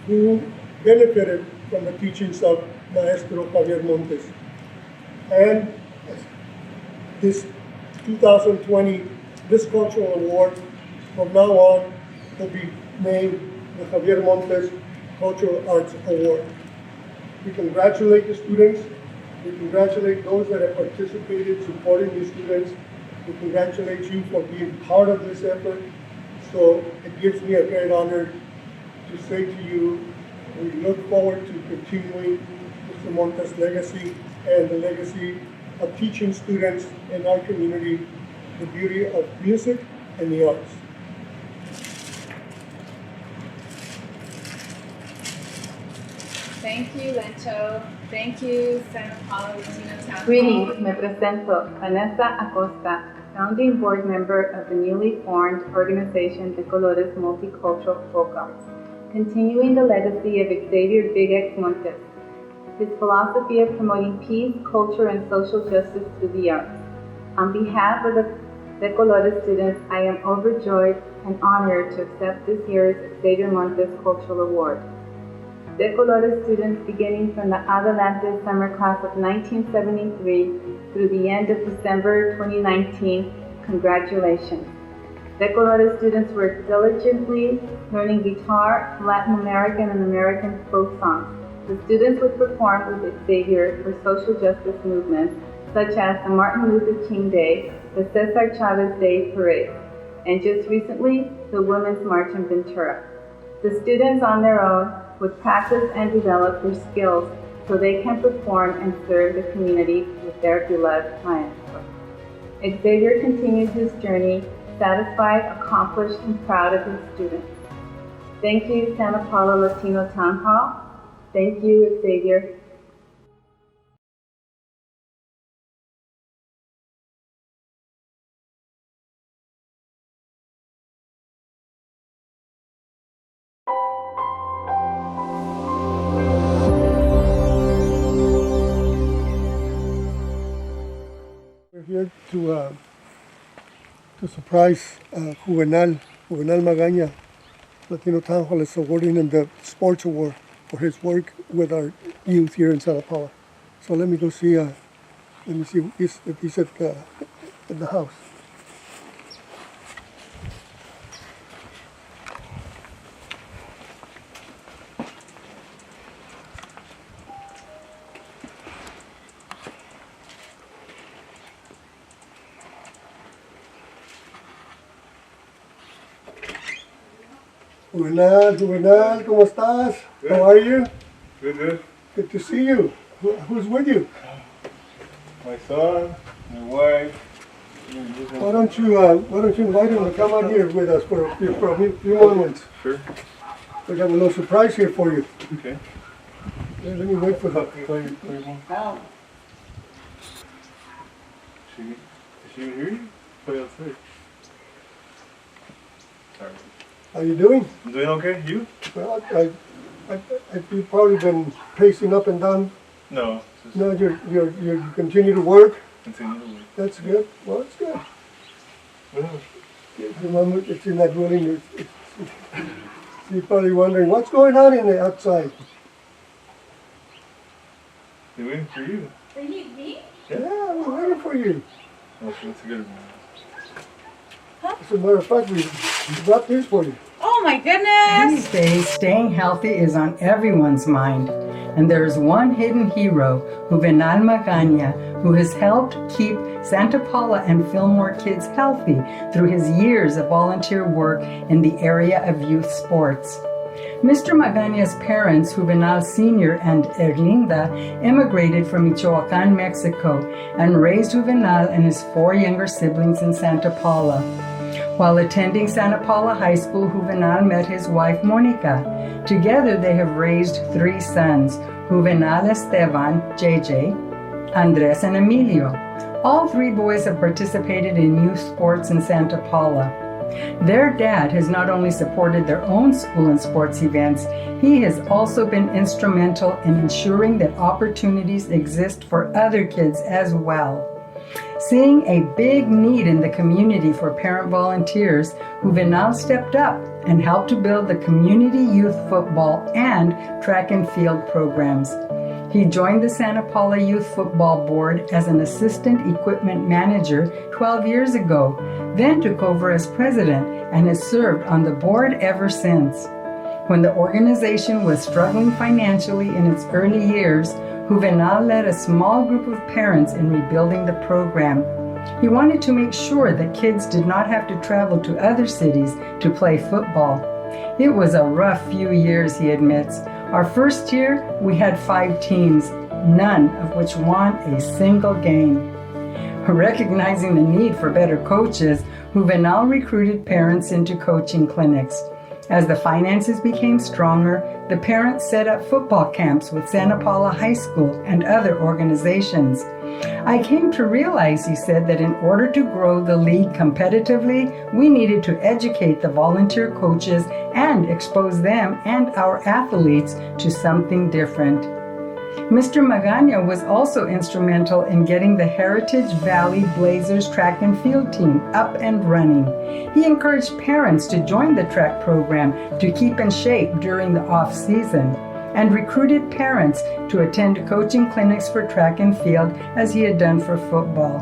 who benefited from the teachings of Maestro Javier Montes. And this 2020, this cultural award from now on will be named the Javier Montes Cultural Arts Award. We congratulate the students. We congratulate those that have participated supporting these students. We congratulate you for being part of this effort. So it gives me a great honor to say to you, we look forward to continuing Mr. Montes' legacy and the legacy of teaching students in our community the beauty of music and the arts. Thank you, Lencho. Thank you, Santa Paula Latino Town Hall. Greetings, me presento, Vanessa Acosta, founding board member of the newly formed organization De Colores Multicultural Folk Arts, continuing the legacy of Xavier Big X Montes, his philosophy of promoting peace, culture, and social justice through the arts. On behalf of the De Colores students, I am overjoyed and honored to accept this year's Xavier Montes Cultural Award. De Colores students beginning from the Adelante summer class of 1973 through the end of December 2019, congratulations. De Colores students worked diligently learning guitar, Latin American and American folk songs. The students would perform with Xavier for social justice movements such as the Martin Luther King Day, the Cesar Chavez Day Parade, and just recently, the Women's March in Ventura. The students on their own would practice and develop their skills so they can perform and serve the community with their beloved maestro. Xavier continued his journey, satisfied, accomplished, and proud of his students. Thank you, Santa Paula Latino Town Hall. Thank you, Xavier. We're here to surprise Juvenal Magaña. Latino Town Hall is awarding him the Sports Award for his work with our youth here in Santa Paula. So let me go see. Let me see if he's at the house. Juvenal, ¿cómo estás? Good. How are you? Good. Good to see you. Who's with you? My son, my wife. Why don't you invite him to come on here with us for a few moments? Sure. We have a little surprise here for you. Okay. Let me wait for the. Is she even hear you? Play outside. Sorry. How you doing? I'm doing okay. You? Well, you've probably been pacing up and down. No. No, you continue to work. Continue to work. That's good. Well, it's good. What else? Remember, it's in that building. You're probably wondering what's going on in the outside. They're waiting for you. They need me? Yeah, we're waiting for you. That's a good one. As a matter of fact, we brought this for you. Oh my goodness! These days, staying healthy is on everyone's mind. And there's one hidden hero, Juvenal Magaña, who has helped keep Santa Paula and Fillmore kids healthy through his years of volunteer work in the area of youth sports. Mr. Magaña's parents, Juvenal Sr. and Erlinda, immigrated from Michoacán, Mexico, and raised Juvenal and his 4 younger siblings in Santa Paula. While attending Santa Paula High School, Juvenal met his wife, Monica. Together, they have raised 3 sons, Juvenal Esteban, JJ, Andres, and Emilio. All 3 boys have participated in youth sports in Santa Paula. Their dad has not only supported their own school and sports events, he has also been instrumental in ensuring that opportunities exist for other kids as well. Seeing a big need in the community for parent volunteers, Juvenal stepped up and helped to build the community youth football and track and field programs. He joined the Santa Paula Youth Football Board as an assistant equipment manager 12 years ago, then took over as president and has served on the board ever since. When the organization was struggling financially in its early years, Juvenal led a small group of parents in rebuilding the program. He wanted to make sure that kids did not have to travel to other cities to play football. It was a rough few years, he admits. Our first year, we had 5 teams, none of which won a single game. Recognizing the need for better coaches, Juvenal recruited parents into coaching clinics. As the finances became stronger, the parents set up football camps with Santa Paula High School and other organizations. I came to realize, he said, that in order to grow the league competitively, we needed to educate the volunteer coaches and expose them and our athletes to something different. Mr. Magana was also instrumental in getting the Heritage Valley Blazers track and field team up and running. He encouraged parents to join the track program to keep in shape during the off-season, and recruited parents to attend coaching clinics for track and field as he had done for football.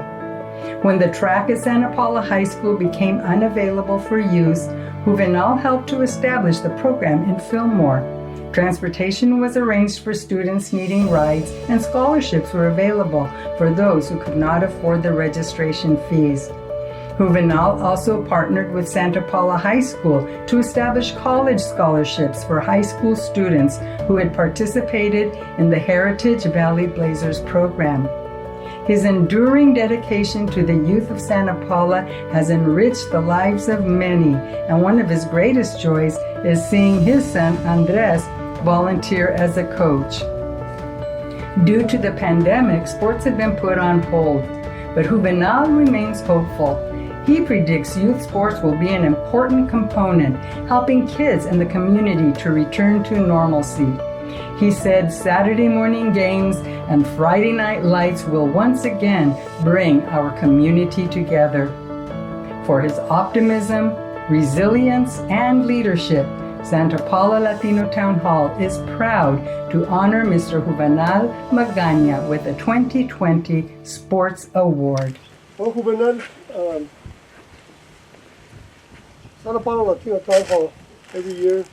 When the track at Santa Paula High School became unavailable for use, Juvenal helped to establish the program in Fillmore. Transportation was arranged for students needing rides, and scholarships were available for those who could not afford the registration fees. Juvenal also partnered with Santa Paula High School to establish college scholarships for high school students who had participated in the Heritage Valley Blazers program. His enduring dedication to the youth of Santa Paula has enriched the lives of many, and one of his greatest joys is seeing his son Andres volunteer as a coach. Due to the pandemic, sports have been put on hold, but Juvenal remains hopeful. He predicts youth sports will be an important component, helping kids in the community to return to normalcy. He said Saturday morning games and Friday night lights will once again bring our community together. For his optimism, resilience, and leadership, Santa Paula Latino Town Hall is proud to honor Mr. Juvenal Magana with the 2020 Sports Award. Well, Juvenal, Santa Paula Latino Town Hall every year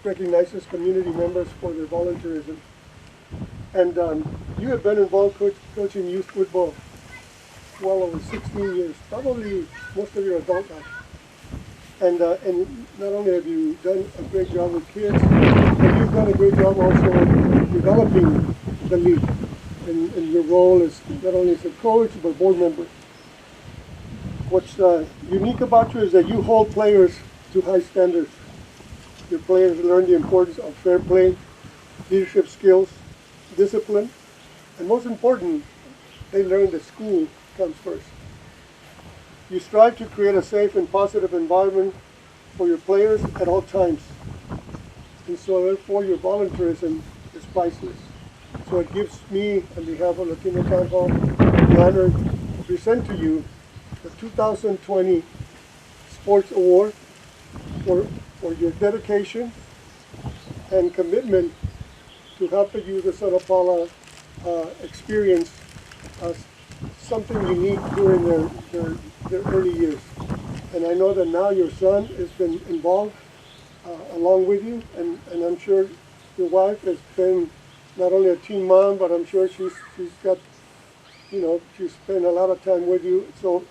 recognizes community members for their volunteerism. And you have been involved coaching youth football well over 16 years, probably most of your adult life. And not only have you done a great job with kids, but you've done a great job also developing the league and your role as not only as a coach, but board member. What's unique about you is that you hold players to high standards. Your players learn the importance of fair play, leadership skills, discipline, and most important, they learn that school comes first. You strive to create a safe and positive environment for your players at all times. And so therefore your volunteerism is priceless. So it gives me, on behalf of Latino Town Hall, the honor to present to you the 2020 Sports Award for your dedication and commitment to help the youth of Santa Paula experience something unique during their early years. And I know that now your son has been involved along with you, and I'm sure your wife has been not only a teen mom, but I'm sure she's got, she's spent a lot of time with you. So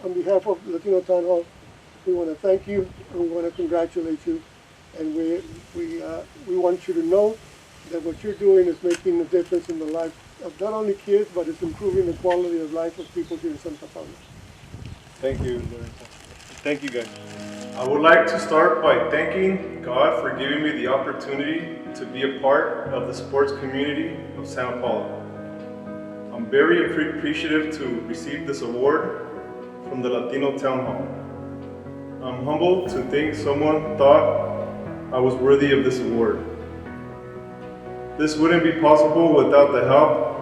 on behalf of Latino Town Hall, we want to thank you and we want to congratulate you. And we want you to know that what you're doing is making a difference in the life of not only kids, but it's improving the quality of life of people here in Santa Paula. Thank you, Lorenzo. Thank you, guys. I would like to start by thanking God for giving me the opportunity to be a part of the sports community of Santa Paula. I'm very appreciative to receive this award from the Latino Town Hall. I'm humbled to think someone thought I was worthy of this award. This wouldn't be possible without the help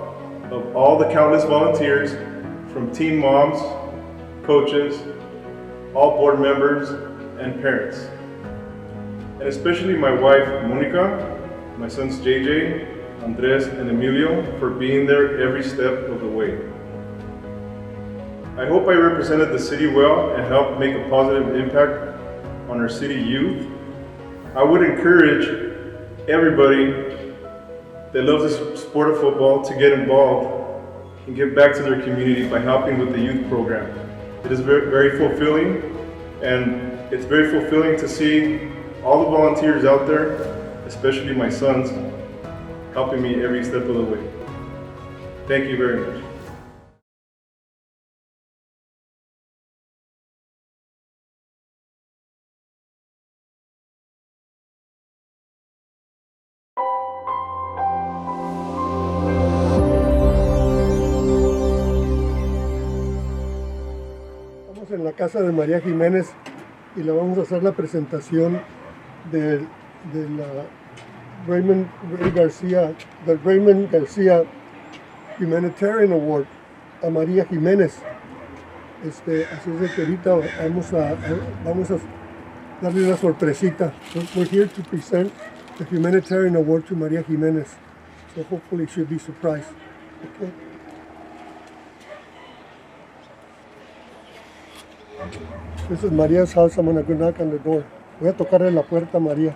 of all the countless volunteers from teen moms, coaches, all board members, and parents. And especially my wife, Monica, my sons JJ, Andres, and Emilio for being there every step of the way. I hope I represented the city well and helped make a positive impact on our city youth. I would encourage everybody that loves the sport of football to get involved and give back to their community by helping with the youth program. It is very, very fulfilling, and it's very fulfilling to see all the volunteers out there, especially my sons, helping me every step of the way. Thank you very much. Estamos en la casa de María Jiménez y le vamos a hacer la presentación de la Raymond García Humanitarian Award a María Jiménez. Así es de que ahorita vamos a darle una sorpresita. We're here to present the Humanitarian Award to María Jiménez. So hopefully she'll be surprised. Okay. This is Maria's house. I'm going to go knock on the door. Voy a tocarle la puerta a María.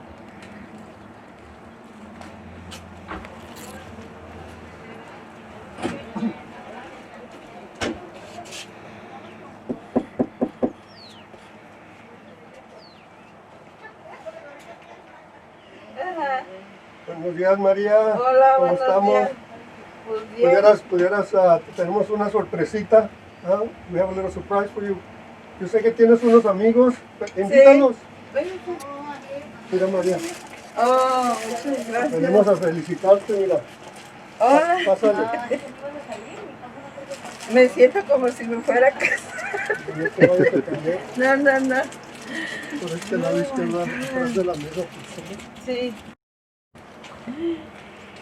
Buenos días, María. Hola, ¿Cómo buenos estamos? días. Pues bien. Tenemos una sorpresita. We have a little surprise for you. Yo sé que tienes unos amigos. Invítalos. Mira, María. Oh, muchas gracias. Venimos a felicitarte, mira. Hola. Pásale. Me siento como si me fuera a casar. No, no, no. Por este lado izquierdo, detrás de la mesa. Sí.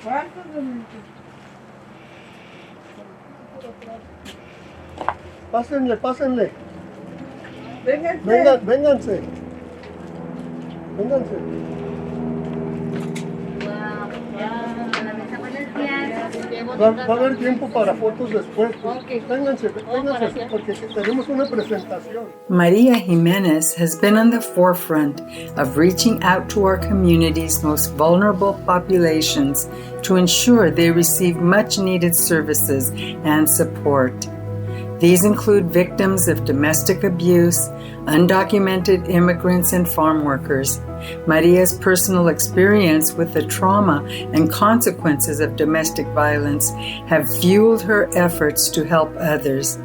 ¿Cuántos minutos? Pásenle. Vénganse. Vénganse. Va a haber tiempo para fotos después. Vénganse, porque tenemos una presentación. Maria Jimenez has been on the forefront of reaching out to our community's most vulnerable populations to ensure they receive much needed services and support. These include victims of domestic abuse, undocumented immigrants, and farm workers. Maria's personal experience with the trauma and consequences of domestic violence have fueled her efforts to help others.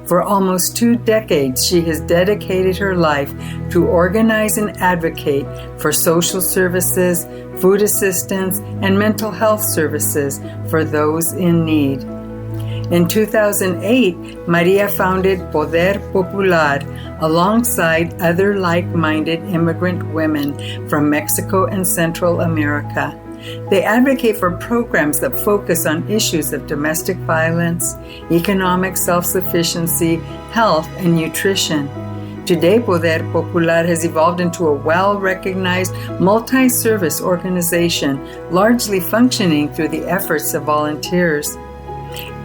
For almost 2 decades, she has dedicated her life to organize and advocate for social services, food assistance, and mental health services for those in need. In 2008, Maria founded Poder Popular alongside other like-minded immigrant women from Mexico and Central America. They advocate for programs that focus on issues of domestic violence, economic self-sufficiency, health, and nutrition. Today, Poder Popular has evolved into a well-recognized multi-service organization, largely functioning through the efforts of volunteers.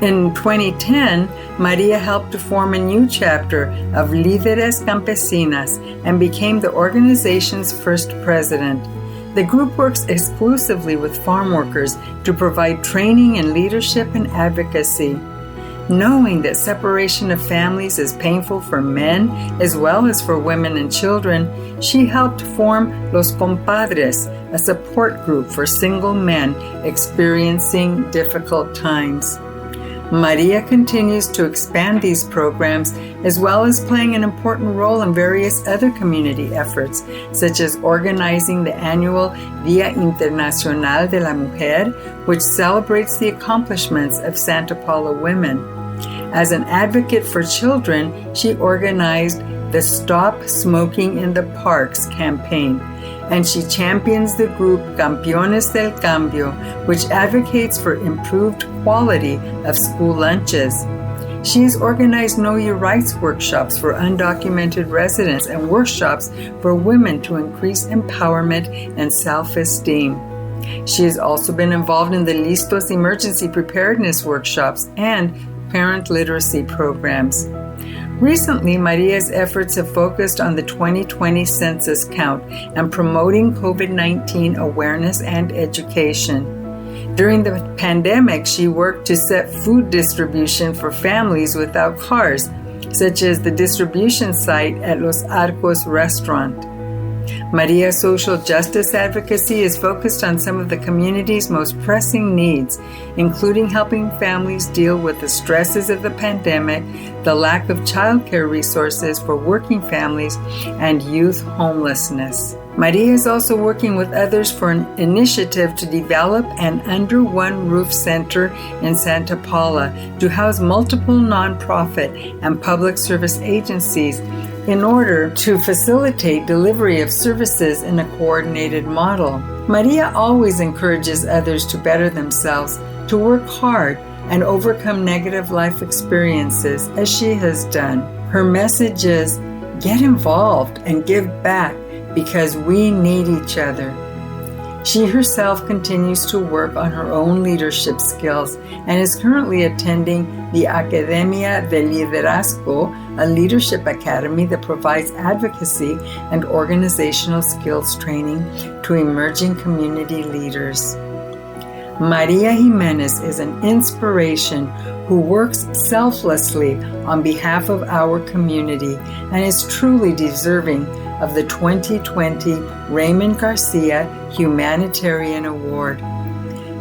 In 2010, Maria helped to form a new chapter of Líderes Campesinas and became the organization's first president. The group works exclusively with farm workers to provide training in leadership and advocacy. Knowing that separation of families is painful for men as well as for women and children, she helped form Los Compadres, a support group for single men experiencing difficult times. Maria continues to expand these programs as well as playing an important role in various other community efforts, such as organizing the annual Día Internacional de la Mujer, which celebrates the accomplishments of Santa Paula women. As an advocate for children, she organized the Stop Smoking in the Parks campaign, and she champions the group Campeones del Cambio, which advocates for improved quality of school lunches. She has organized Know Your Rights workshops for undocumented residents and workshops for women to increase empowerment and self-esteem. She has also been involved in the Listos emergency preparedness workshops and parent literacy programs. Recently, Maria's efforts have focused on the 2020 census count and promoting COVID-19 awareness and education. During the pandemic, she worked to set food distribution for families without cars, such as the distribution site at Los Arcos restaurant. Maria's social justice advocacy is focused on some of the community's most pressing needs, including helping families deal with the stresses of the pandemic, the lack of childcare resources for working families, and youth homelessness. Maria is also working with others for an initiative to develop an under one roof center in Santa Paula to house multiple nonprofit and public service agencies in order to facilitate delivery of services in a coordinated model. Maria always encourages others to better themselves, to work hard, and overcome negative life experiences, as she has done. Her message is, get involved and give back because we need each other. She herself continues to work on her own leadership skills and is currently attending the Academia de Liderazgo, a leadership academy that provides advocacy and organizational skills training to emerging community leaders. Maria Jimenez is an inspiration who works selflessly on behalf of our community and is truly deserving of the 2020 Raymond Garcia Humanitarian Award.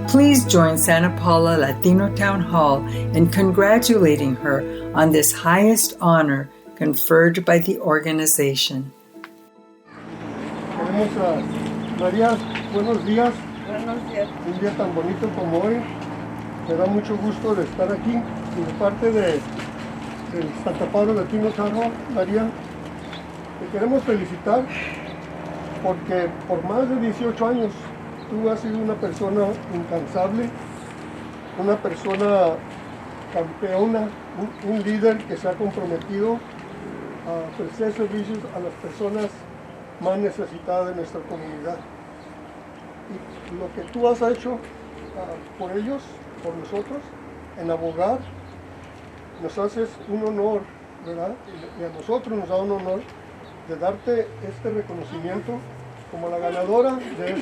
Please join Santa Paula Latino Town Hall in congratulating her on this highest honor conferred by the organization. María, buenos días. Buenos días. Un día tan bonito como hoy. Me da mucho gusto de estar aquí. Y de parte del Santa Paula Latino Town Hall, María, te queremos felicitar porque por más de 18 años tú has sido una persona incansable, una persona campeona, un líder que se ha comprometido a ofrecer servicios a las personas más necesitadas de nuestra comunidad. Y lo que tú has hecho por ellos, por nosotros, en abogar, nos haces un honor, ¿verdad? Y a nosotros nos da un honor de darte este reconocimiento como la ganadora de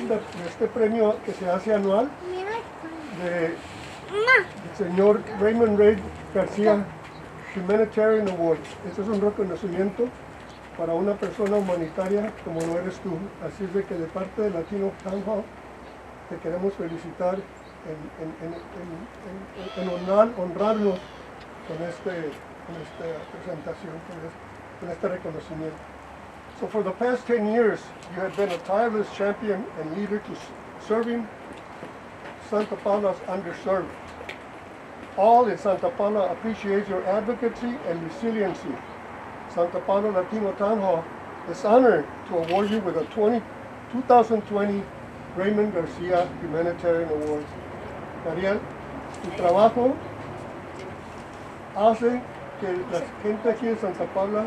este premio que se hace anual del señor Raymond Ray Garcia Humanitarian Award. Este es un reconocimiento para una persona humanitaria como lo eres tú. Así es de que de parte de Latino Town Hall te queremos felicitar en honrarnos con esta presentación, con este reconocimiento. So for the past 10 years, you have been a tireless champion and leader to serving Santa Paula's underserved. All in Santa Paula appreciate your advocacy and resiliency. Santa Paula Latino Town Hall is honored to award you with a 2020 Raymond Garcia Humanitarian Award. Mariel, tu trabajo hace que la gente aquí en Santa Paula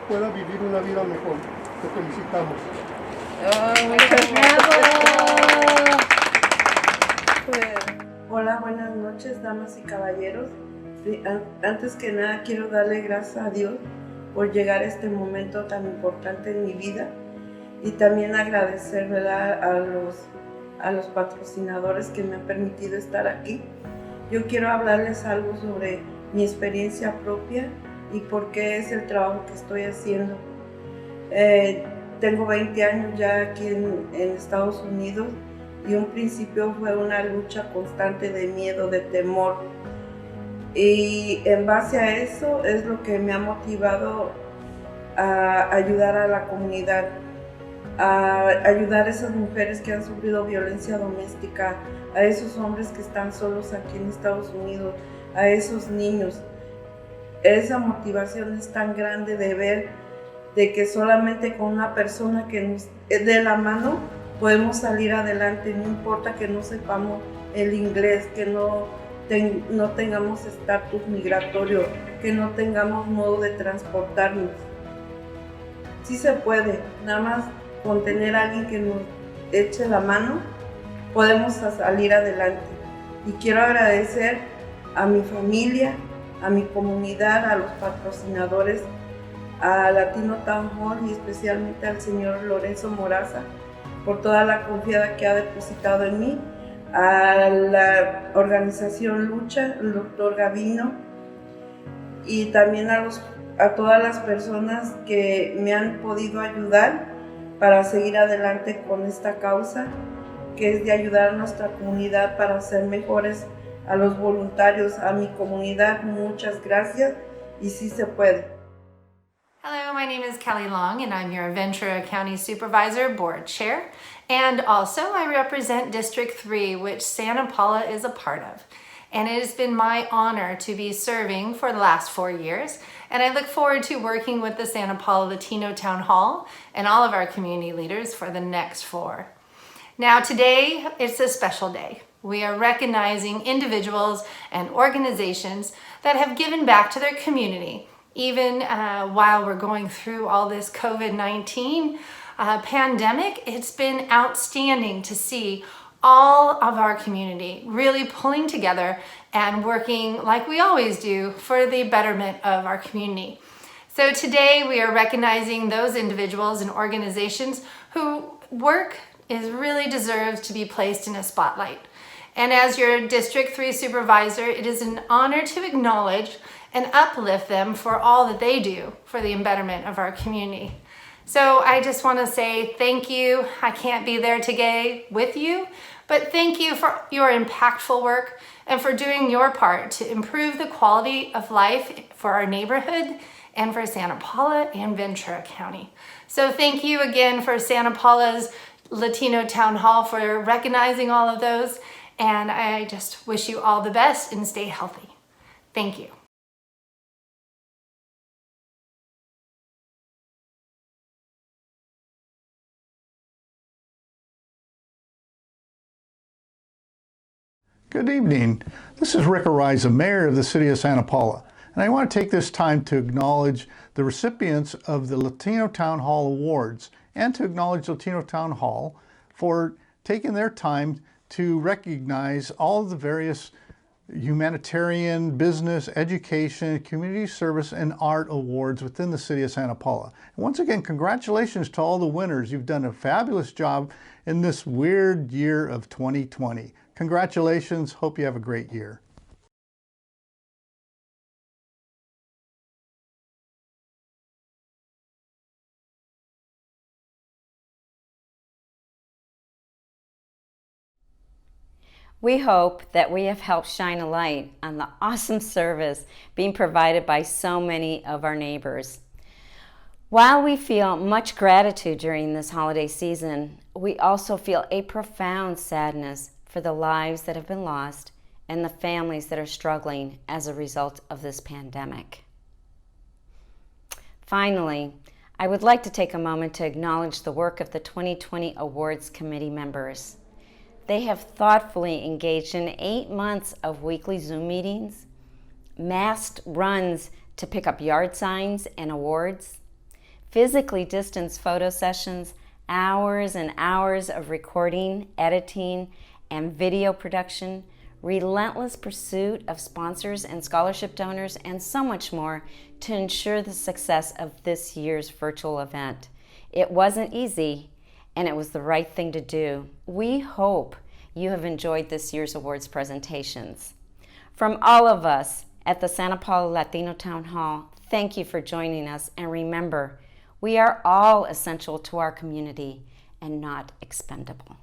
pueda vivir una vida mejor. Te felicitamos. Hola, buenas noches, damas y caballeros. Antes que nada quiero darle gracias a Dios por llegar a este momento tan importante en mi vida y también agradecer, ¿verdad?, a los patrocinadores que me han permitido estar aquí. Yo quiero hablarles algo sobre mi experiencia propia y por qué es el trabajo que estoy haciendo. Tengo 20 años ya aquí en Estados Unidos y un principio fue una lucha constante de miedo, de temor. Y en base a eso es lo que me ha motivado a ayudar a la comunidad, a ayudar a esas mujeres que han sufrido violencia doméstica, a esos hombres que están solos aquí en Estados Unidos, a esos niños. Esa motivación es tan grande de ver de que solamente con una persona que nos dé la mano podemos salir adelante, no importa que no sepamos el inglés, que no tengamos estatus migratorio, que no tengamos modo de transportarnos. Sí se puede, nada más con tener a alguien que nos eche la mano, podemos salir adelante. Y quiero agradecer a mi familia, a mi comunidad, a los patrocinadores, a Latino Town Hall y especialmente al señor Lorenzo Moraza por toda la confianza que ha depositado en mí, a la organización Lucha, el doctor Gavino, y también a todas las personas que me han podido ayudar para seguir adelante con esta causa, que es de ayudar a nuestra comunidad para ser mejores. A los voluntarios, a mi comunidad, muchas gracias y sí se puede. Hello, my name is Kelly Long and I'm your Ventura County Supervisor Board Chair, and also I represent District 3, which Santa Paula is a part of. And it has been my honor to be serving for the last 4 years, and I look forward to working with the Santa Paula Latino Town Hall and all of our community leaders for the next 4. Now today, it's a special day. We are recognizing individuals and organizations that have given back to their community, even while we're going through all this COVID-19 pandemic. It's been outstanding to see all of our community really pulling together and working like we always do for the betterment of our community. So today we are recognizing those individuals and organizations whose work really deserves to be placed in a spotlight. And as your District 3 Supervisor, it is an honor to acknowledge and uplift them for all that they do for the betterment of our community. So I just want to say thank you. I can't be there today with you, but thank you for your impactful work and for doing your part to improve the quality of life for our neighborhood and for Santa Paula and Ventura County. So thank you again for Santa Paula's Latino Town Hall for recognizing all of those. And I just wish you all the best and stay healthy. Thank you. Good evening. This is Rick Ariza, Mayor of the City of Santa Paula. And I want to take this time to acknowledge the recipients of the Latino Town Hall Awards and to acknowledge Latino Town Hall for taking their time to recognize all of the various humanitarian, business, education, community service, and art awards within the City of Santa Paula. And once again, congratulations to all the winners. You've done a fabulous job in this weird year of 2020. Congratulations. Hope you have a great year. We hope that we have helped shine a light on the awesome service being provided by so many of our neighbors. While we feel much gratitude during this holiday season, we also feel a profound sadness for the lives that have been lost and the families that are struggling as a result of this pandemic. Finally, I would like to take a moment to acknowledge the work of the 2020 Awards Committee members. They have thoughtfully engaged in 8 months of weekly Zoom meetings, masked runs to pick up yard signs and awards, physically distanced photo sessions, hours and hours of recording, editing, and video production, relentless pursuit of sponsors and scholarship donors, and so much more to ensure the success of this year's virtual event. It wasn't easy, and it was the right thing to do. We hope you have enjoyed this year's awards presentations. From all of us at the Santa Paula Latino Town Hall, thank you for joining us, and remember, we are all essential to our community and not expendable.